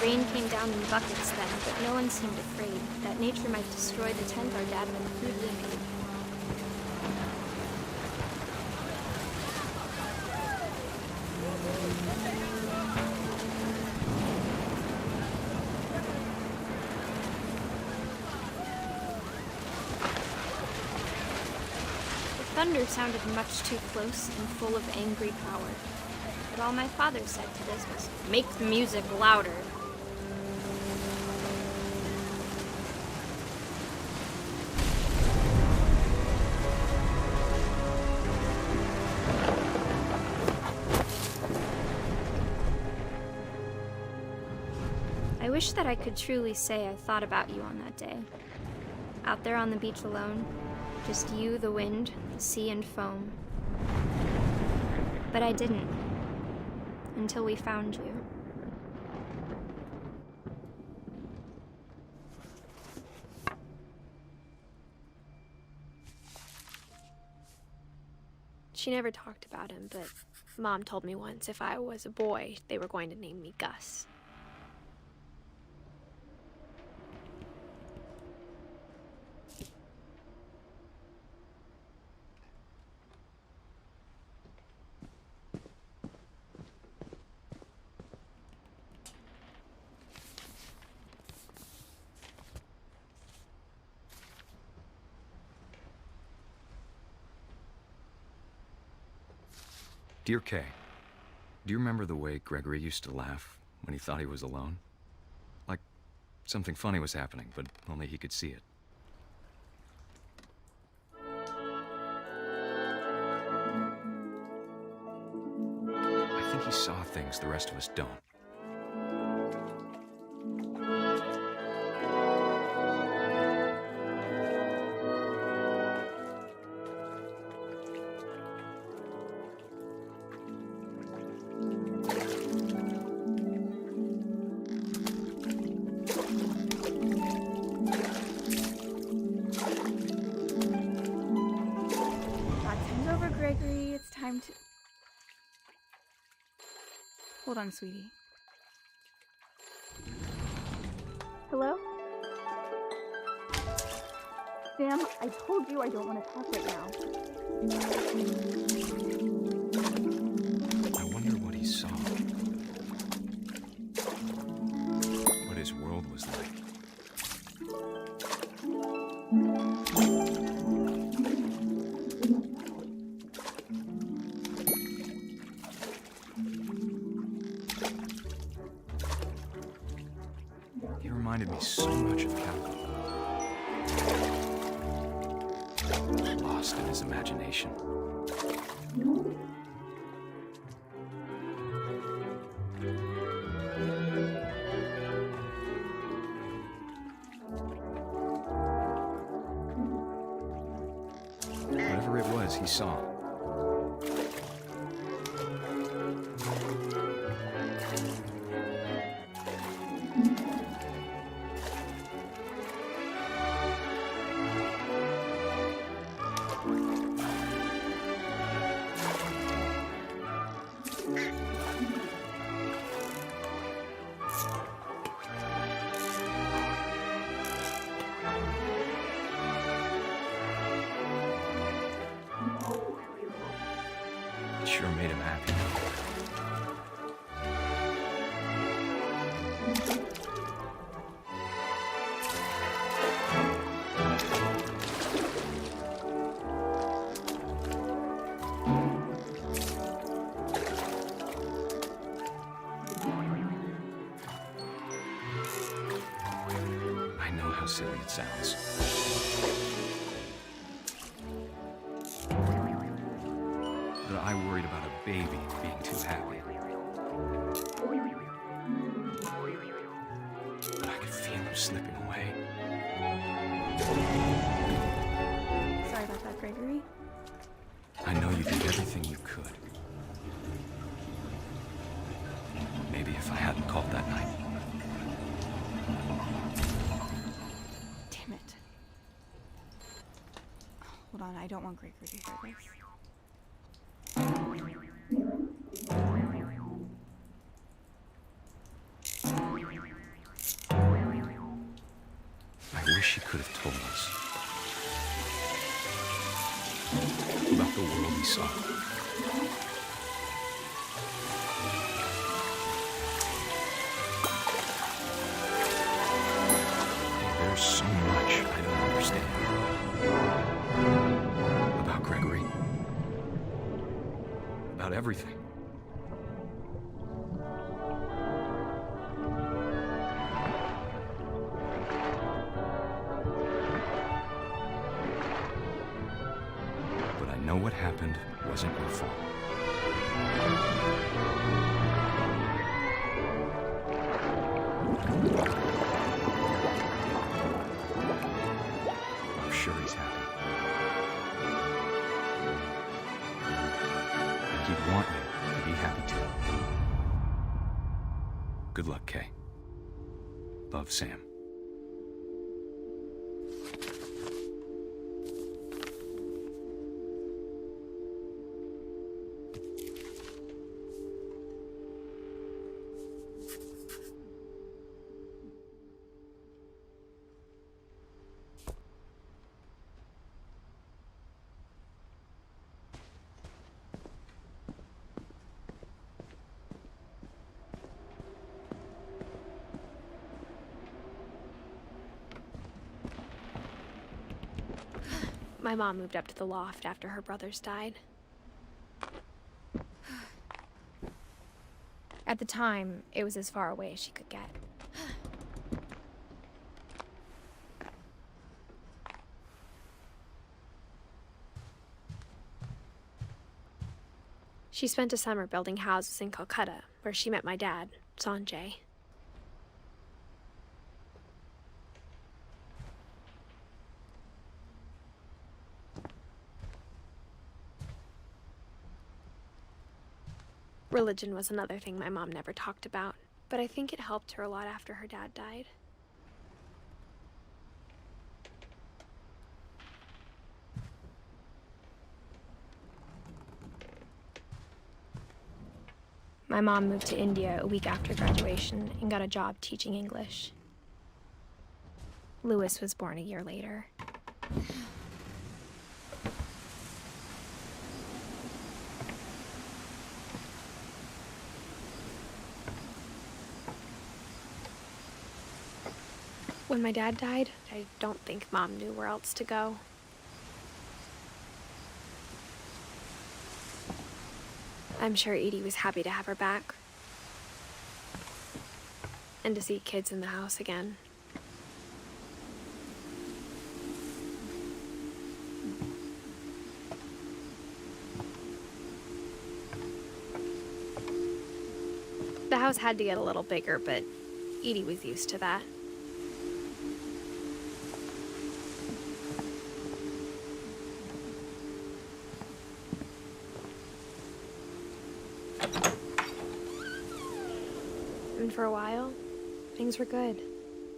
Rain came down in buckets then, but no one seemed afraid that nature might destroy the tent our dad had crudely made. The thunder sounded much too close and full of angry power. But all my father said to this was, "Make the music louder." I wish that I could truly say I thought about you on that day. Out there on the beach alone, just you, the wind, the sea, and foam. But I didn't, until we found you. She never talked about him, but Mom told me once if I was a boy, they were going to name me Gus. Dear Kay, do you remember the way Gregory used to laugh when he thought he was alone? Like something funny was happening, but only he could see it. I think he saw things the rest of us don't. Gregory, it's time to... Hold on, sweetie. Hello? Sam, I told you I don't want to talk right now. I wonder what he saw. What his world was like. He reminded me so much of Calvin. Lost in his imagination. Whatever it was, he saw. It sure made him happy. I know how silly it sounds. But I worried about a baby being too happy. But I could feel him slipping away. Sorry about that, Gregory. I know you did everything you could. Maybe if I hadn't called that night. Damn it. Hold on, I don't want Gregory to hear this. I wish he could have told us about the world he saw. There's so much I don't understand about Gregory, about everything. But I know what happened wasn't your fault. I'm sure he's happy. And he'd want you to be happy too. Good luck, Kay. Love, Sam. My mom moved up to the loft after her brothers died. At the time, it was as far away as she could get. She spent a summer building houses in Calcutta, where she met my dad, Sanjay. Religion was another thing my mom never talked about, but I think it helped her a lot after her dad died. My mom moved to India a week after graduation and got a job teaching English. Louis was born a year later. When my dad died, I don't think Mom knew where else to go. I'm sure Edie was happy to have her back. And to see kids in the house again. The house had to get a little bigger, but Edie was used to that. And for a while, things were good.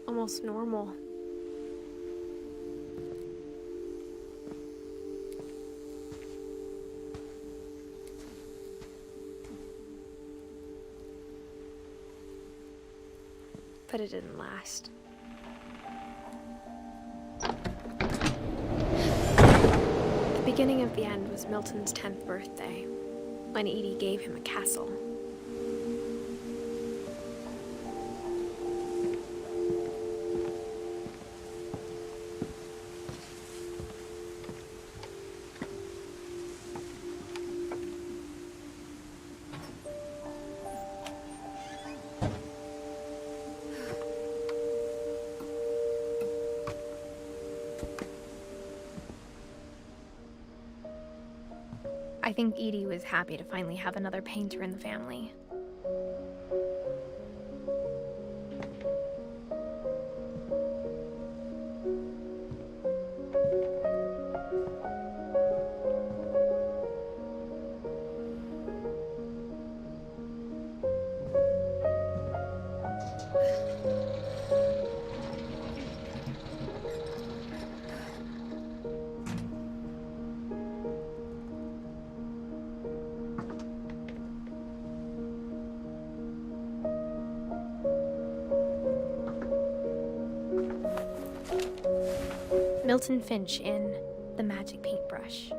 Almost normal. But it didn't last. The beginning of the end was Milton's 10th birthday, when Edie gave him a castle. I think Edie was happy to finally have another painter in the family. Edith Finch in The Magic Paintbrush.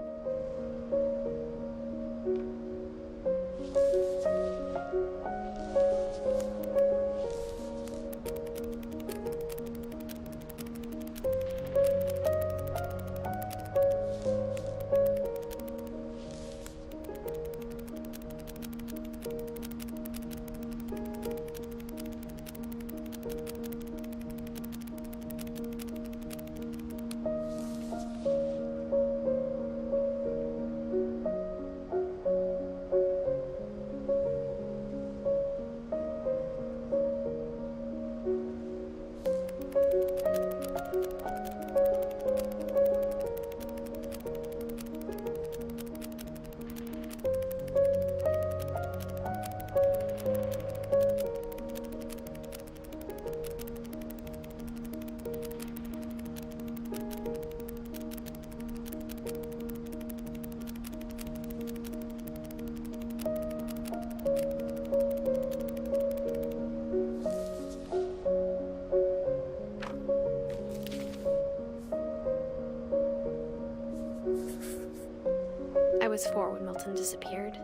I was 4 when Milton disappeared.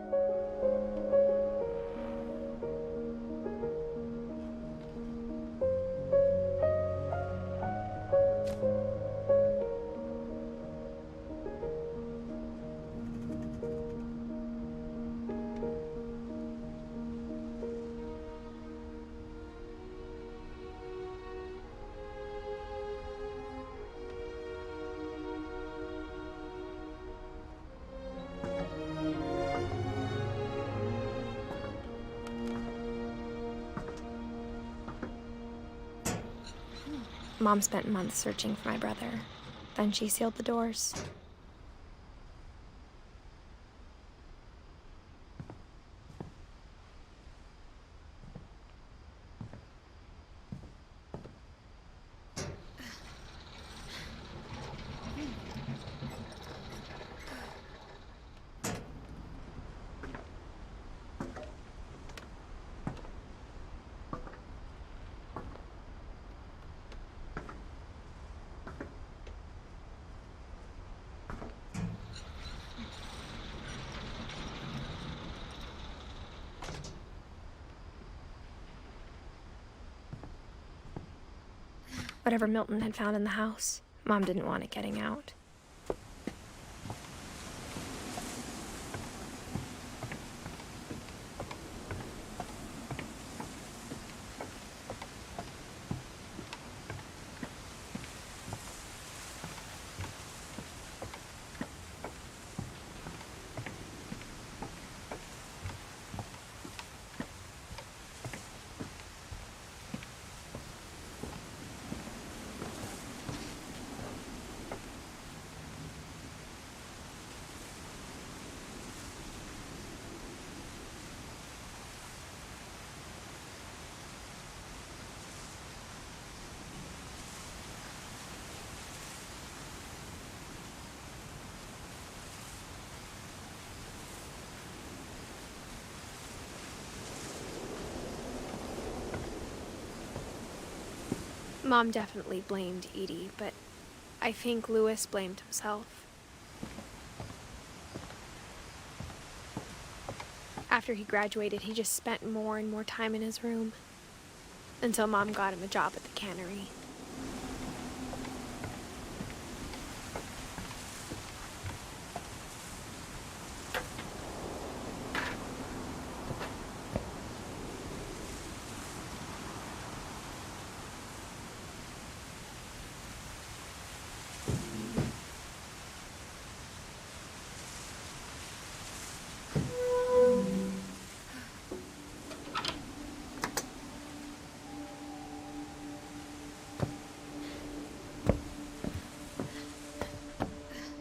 Mom spent months searching for my brother. Then she sealed the doors. Whatever Milton had found in the house, Mom didn't want it getting out. Mom definitely blamed Edie, but I think Louis blamed himself. After he graduated, he just spent more and more time in his room, until Mom got him a job at the cannery.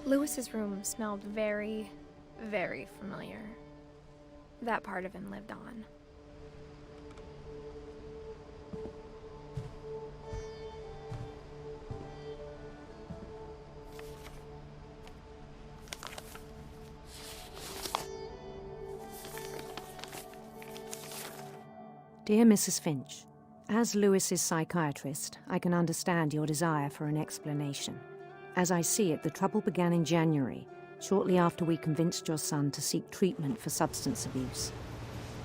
Louis's room smelled very, very familiar. That part of him lived on. Dear Mrs. Finch, as Louis's psychiatrist, I can understand your desire for an explanation. As I see it, the trouble began in January, shortly after we convinced your son to seek treatment for substance abuse.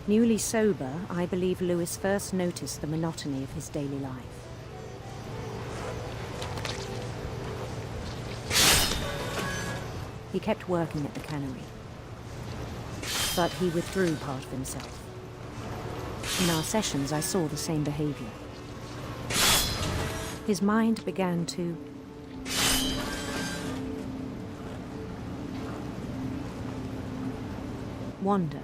Newly sober, I believe Louis first noticed the monotony of his daily life. He kept working at the cannery, but he withdrew part of himself. In our sessions, I saw the same behavior. His mind began to wander.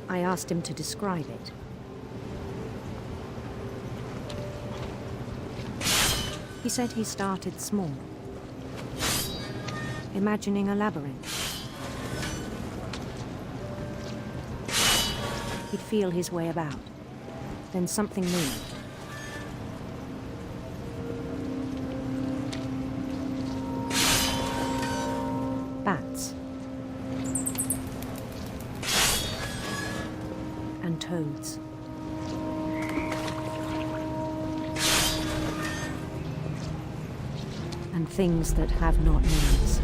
I asked him to describe it. He said he started small, imagining a labyrinth. He'd feel his way about. Then something moved. Bats. And toads. And things that have not names.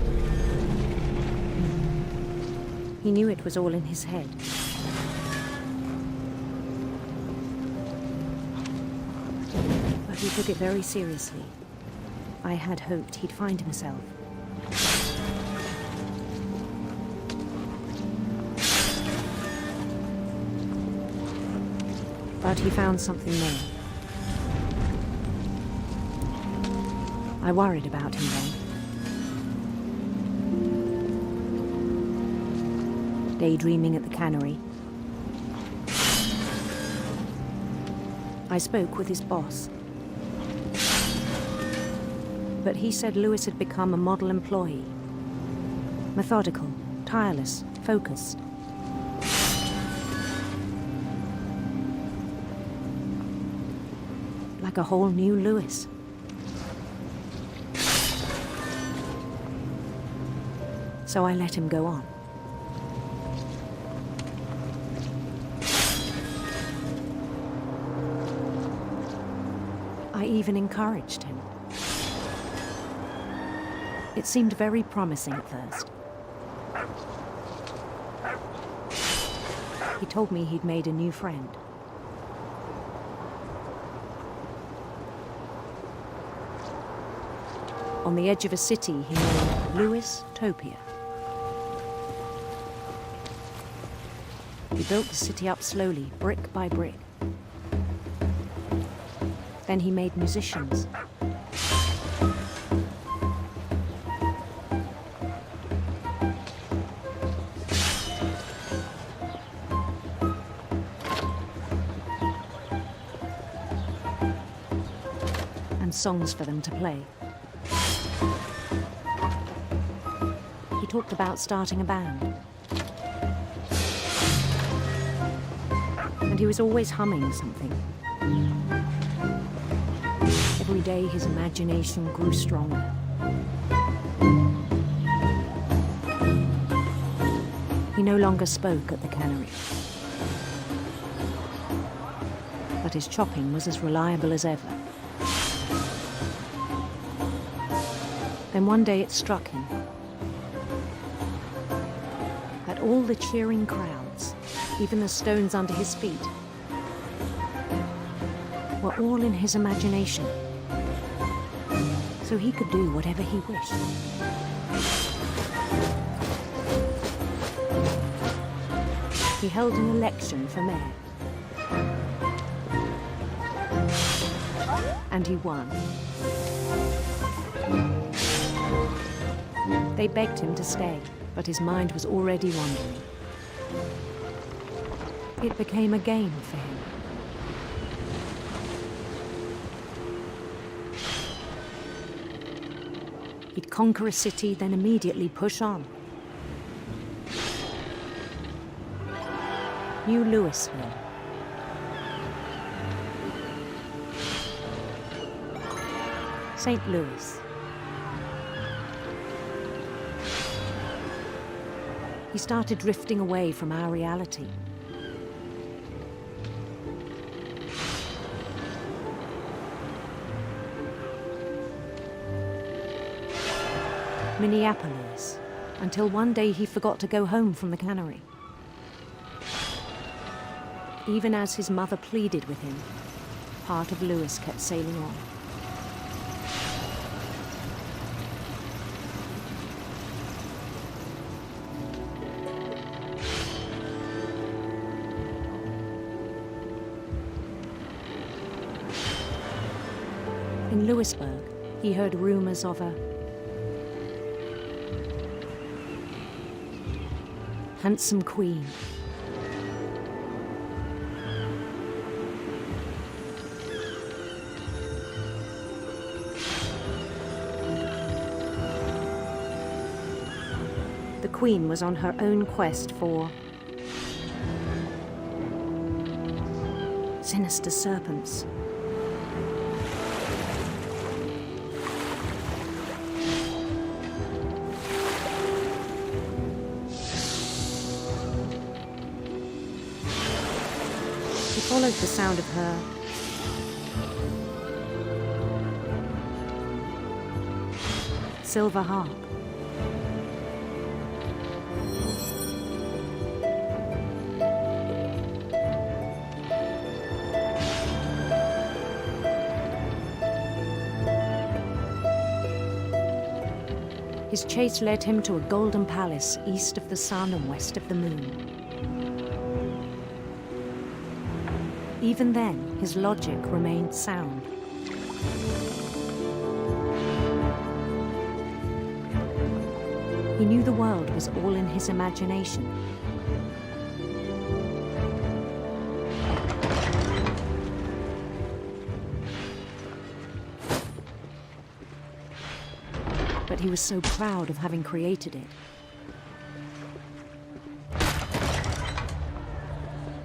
He knew it was all in his head. But he took it very seriously. I had hoped he'd find himself. But he found something more. I worried about him then. daydreaming at the cannery. I spoke with his boss. But he said Lewis had become a model employee. Methodical, tireless, focused. Like a whole new Lewis. So I let him go on. I even encouraged him. It seemed very promising at first. He told me he'd made a new friend. On the edge of a city he named Lewis Topia. He built the city up slowly, brick by brick. Then he made musicians. And songs for them to play. He talked about starting a band. And he was always humming something. Every day his imagination grew stronger. He no longer spoke at the cannery. But his chopping was as reliable as ever. Then one day it struck him that all the cheering crowds, even the stones under his feet, were all in his imagination. So he could do whatever he wished. He held an election for mayor. And he won. They begged him to stay, but his mind was already wandering. It became a game for him. He'd conquer a city, then immediately push on. New Louisville. St. Louis. He started drifting away from our reality. Minneapolis, until one day he forgot to go home from the cannery. Even as his mother pleaded with him, part of Lewis kept sailing on. In Lewisburg, he heard rumors of a handsome queen. The queen was on her own quest for sinister serpents. He followed the sound of her silver harp. His chase led him to a golden palace east of the sun and west of the moon. Even then, his logic remained sound. He knew the world was all in his imagination. but he was so proud of having created it.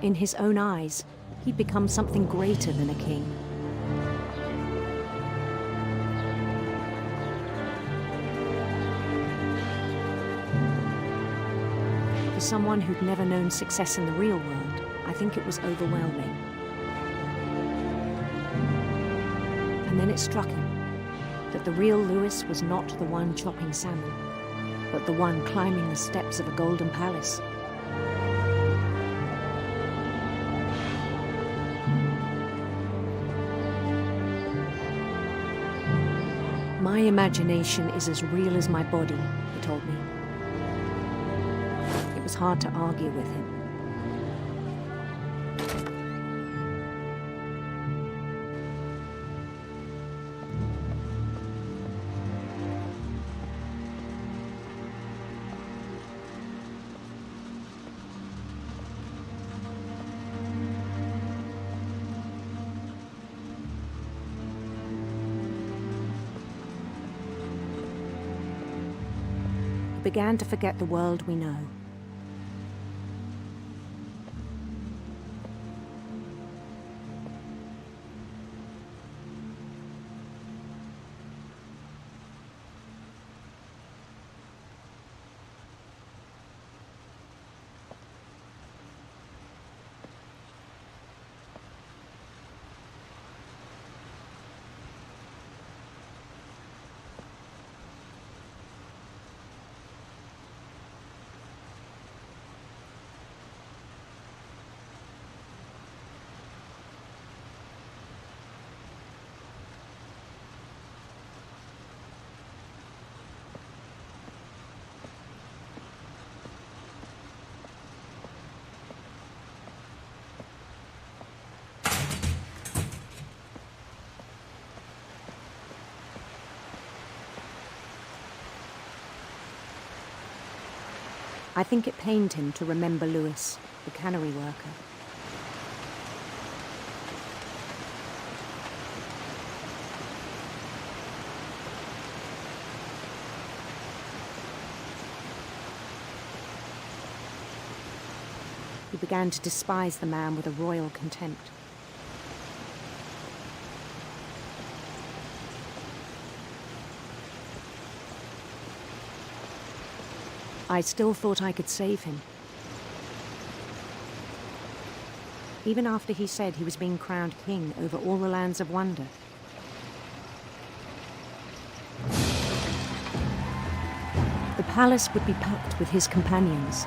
In his own eyes, he'd become something greater than a king. For someone who'd never known success in the real world, I think it was overwhelming. And then it struck him that the real Louis was not the one chopping salmon, but the one climbing the steps of a golden palace. My imagination is as real as my body, he told me. It was hard to argue with him. Began to forget the world we know. I think it pained him to remember Louis, the cannery worker. He began to despise the man with a royal contempt. I still thought I could save him. Even after he said he was being crowned king over all the lands of wonder. The palace would be packed with his companions.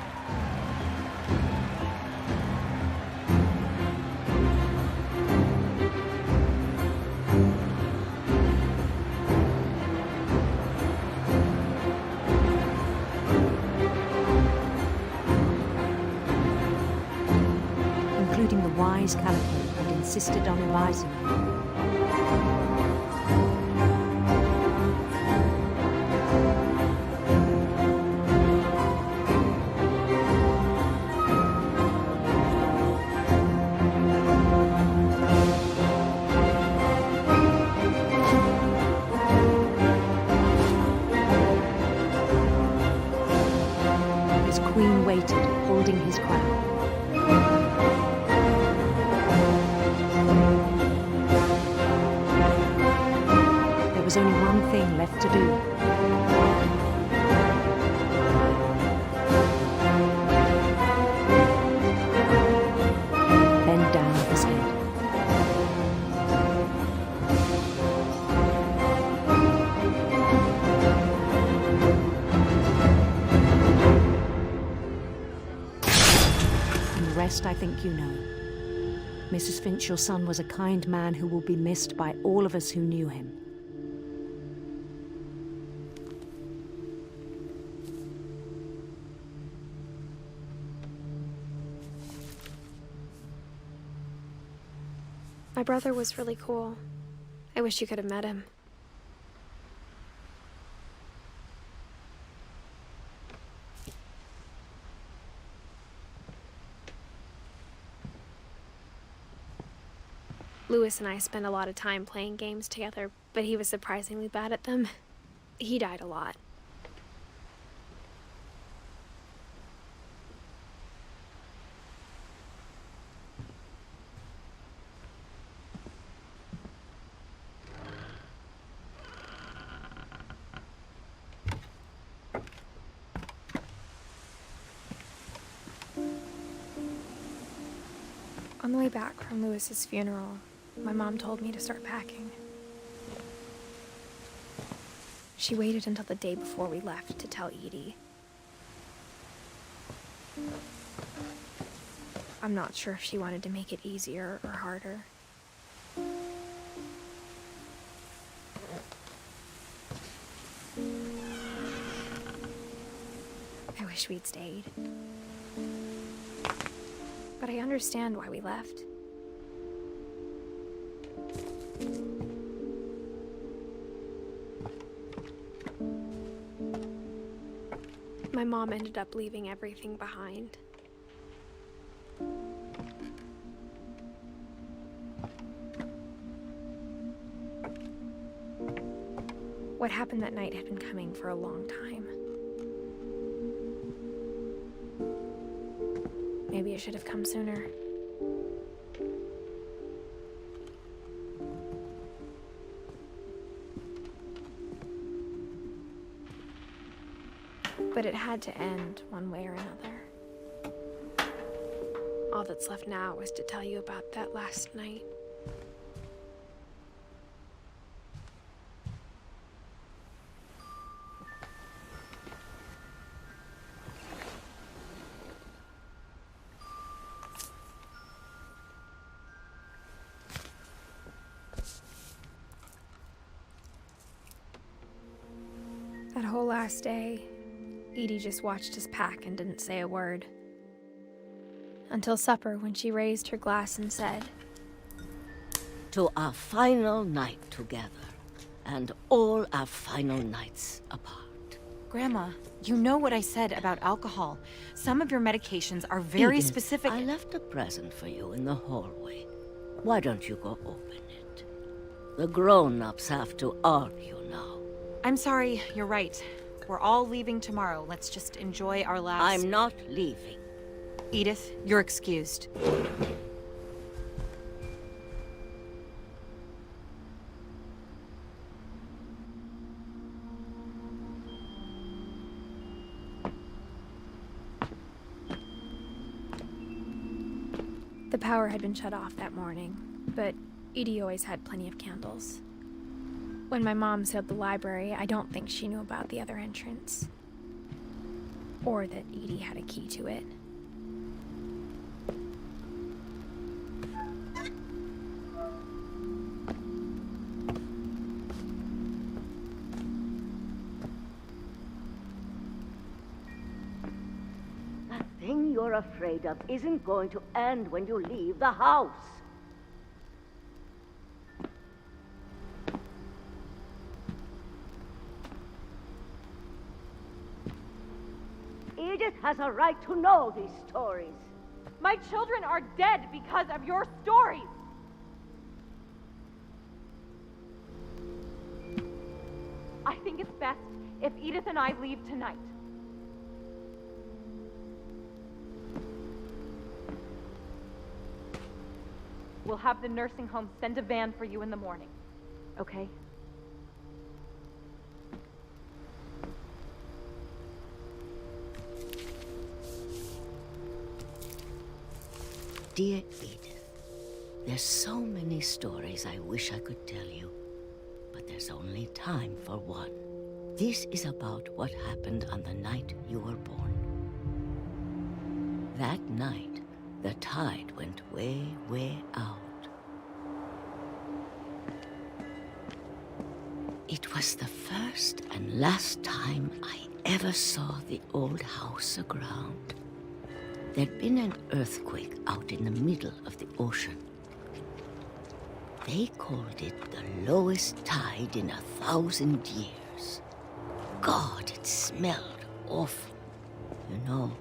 Including the wise Calico had insisted on advising me. His queen waited, holding his crown. There was only one thing left to do. Bend down his head. And the rest I think you know. Mrs. Finch, your son was a kind man who will be missed by all of us who knew him. My brother was really cool. I wish you could have met him. Louis and I spent a lot of time playing games together, but he was surprisingly bad at them. He died a lot. On the way back from Lewis's funeral, my mom told me to start packing. She waited until the day before we left to tell Edie. I'm not sure if she wanted to make it easier or harder. I wish we'd stayed. But I understand why we left. My mom ended up leaving everything behind. What happened that night had been coming for a long time. Maybe it should have come sooner. But it had to end one way or another. All that's left now is to tell you about that last night. That whole last day, Edie just watched us pack and didn't say a word. Until supper, when she raised her glass and said, "To our final night together, and all our final nights apart." Grandma, you know what I said about alcohol. Some of your medications are very Edith, specific. I left a present for you in the hallway. Why don't you go open it? The grown-ups have to argue now. I'm sorry, you're right. We're all leaving tomorrow. Let's just enjoy our last... I'm not leaving. Edith, you're excused. The power had been shut off that morning, but Edie always had plenty of candles. When my mom sealed the library, I don't think she knew about the other entrance. Or that Edie had a key to it. That thing you're afraid of isn't going to end when you leave the house. Edith has a right to know these stories. My children are dead because of your stories. I think it's best if Edith and I leave tonight. We'll have the nursing home send a van for you in the morning, okay? Dear Edith, there's so many stories I wish I could tell you, but there's only time for one. This is about what happened on the night you were born. That night, the tide went way, way out. It was the first and last time I ever saw the old house aground. There'd been an earthquake out in the middle of the ocean. They called it the lowest tide in 1,000 years. God, it smelled awful. You know,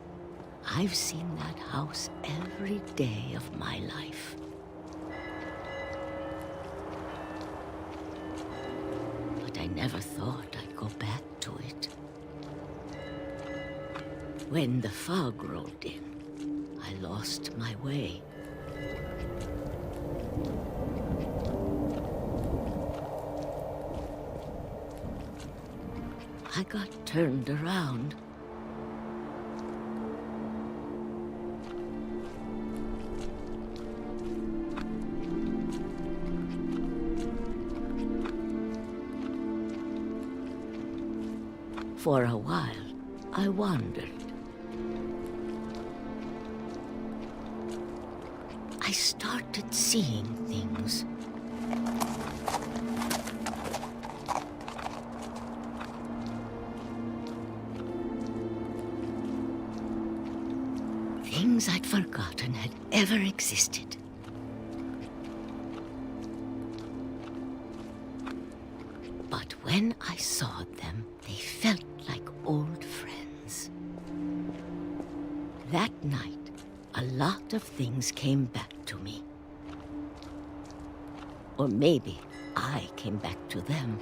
I've seen that house every day of my life. But I never thought I'd go back. when the fog rolled in, I lost my way. I got turned around. For a while, I wandered. I started seeing things. Things I'd forgotten had ever existed. But when I saw them, they felt like old friends. That night, a lot of things came back to me. Or maybe I came back to them.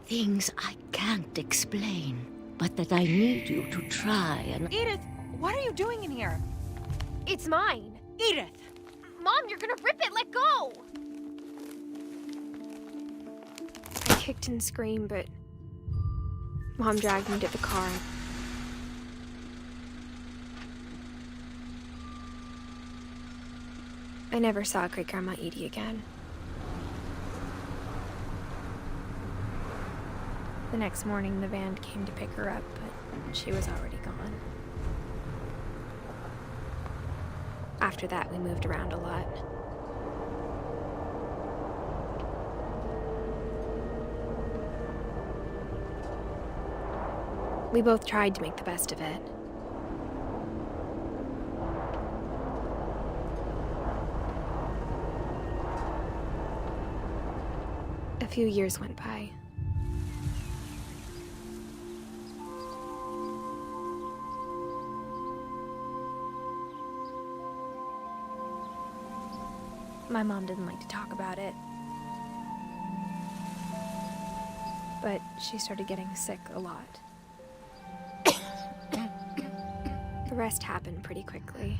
Things I can't explain, but that I need you to try and... Edith, what are you doing in here? It's mine. Edith! Mom, you're gonna rip it! Let go! I kicked and screamed, but Mom dragged me to the car. I never saw Great-Grandma Edie again. The next morning, the van came to pick her up, but she was already gone. After that, we moved around a lot. We both tried to make the best of it. A few years went by. My mom didn't like to talk about it. But she started getting sick a lot. The rest happened pretty quickly.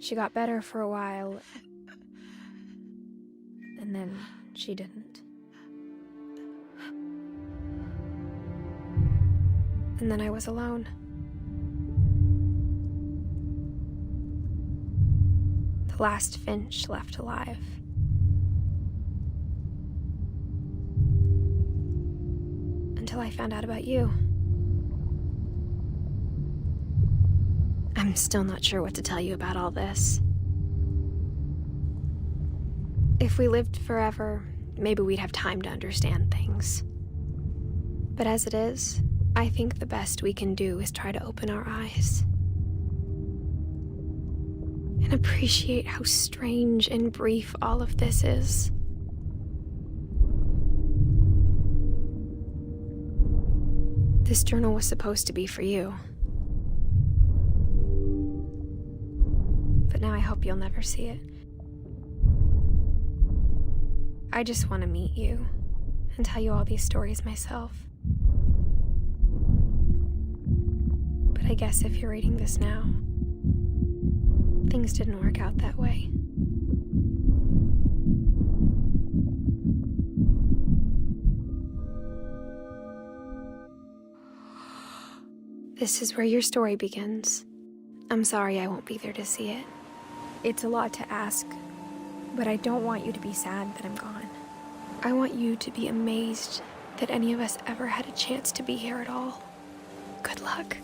She got better for a while, and then she didn't. And then I was alone. The last Finch left alive. Until I found out about you. I'm still not sure what to tell you about all this. If we lived forever, maybe we'd have time to understand things. But as it is, I think the best we can do is try to open our eyes. And appreciate how strange and brief all of this is. This journal was supposed to be for you. But now I hope you'll never see it. I just want to meet you and tell you all these stories myself. But I guess if you're reading this now, things didn't work out that way. This is where your story begins. I'm sorry I won't be there to see it. It's a lot to ask, but I don't want you to be sad that I'm gone. I want you to be amazed that any of us ever had a chance to be here at all. Good luck.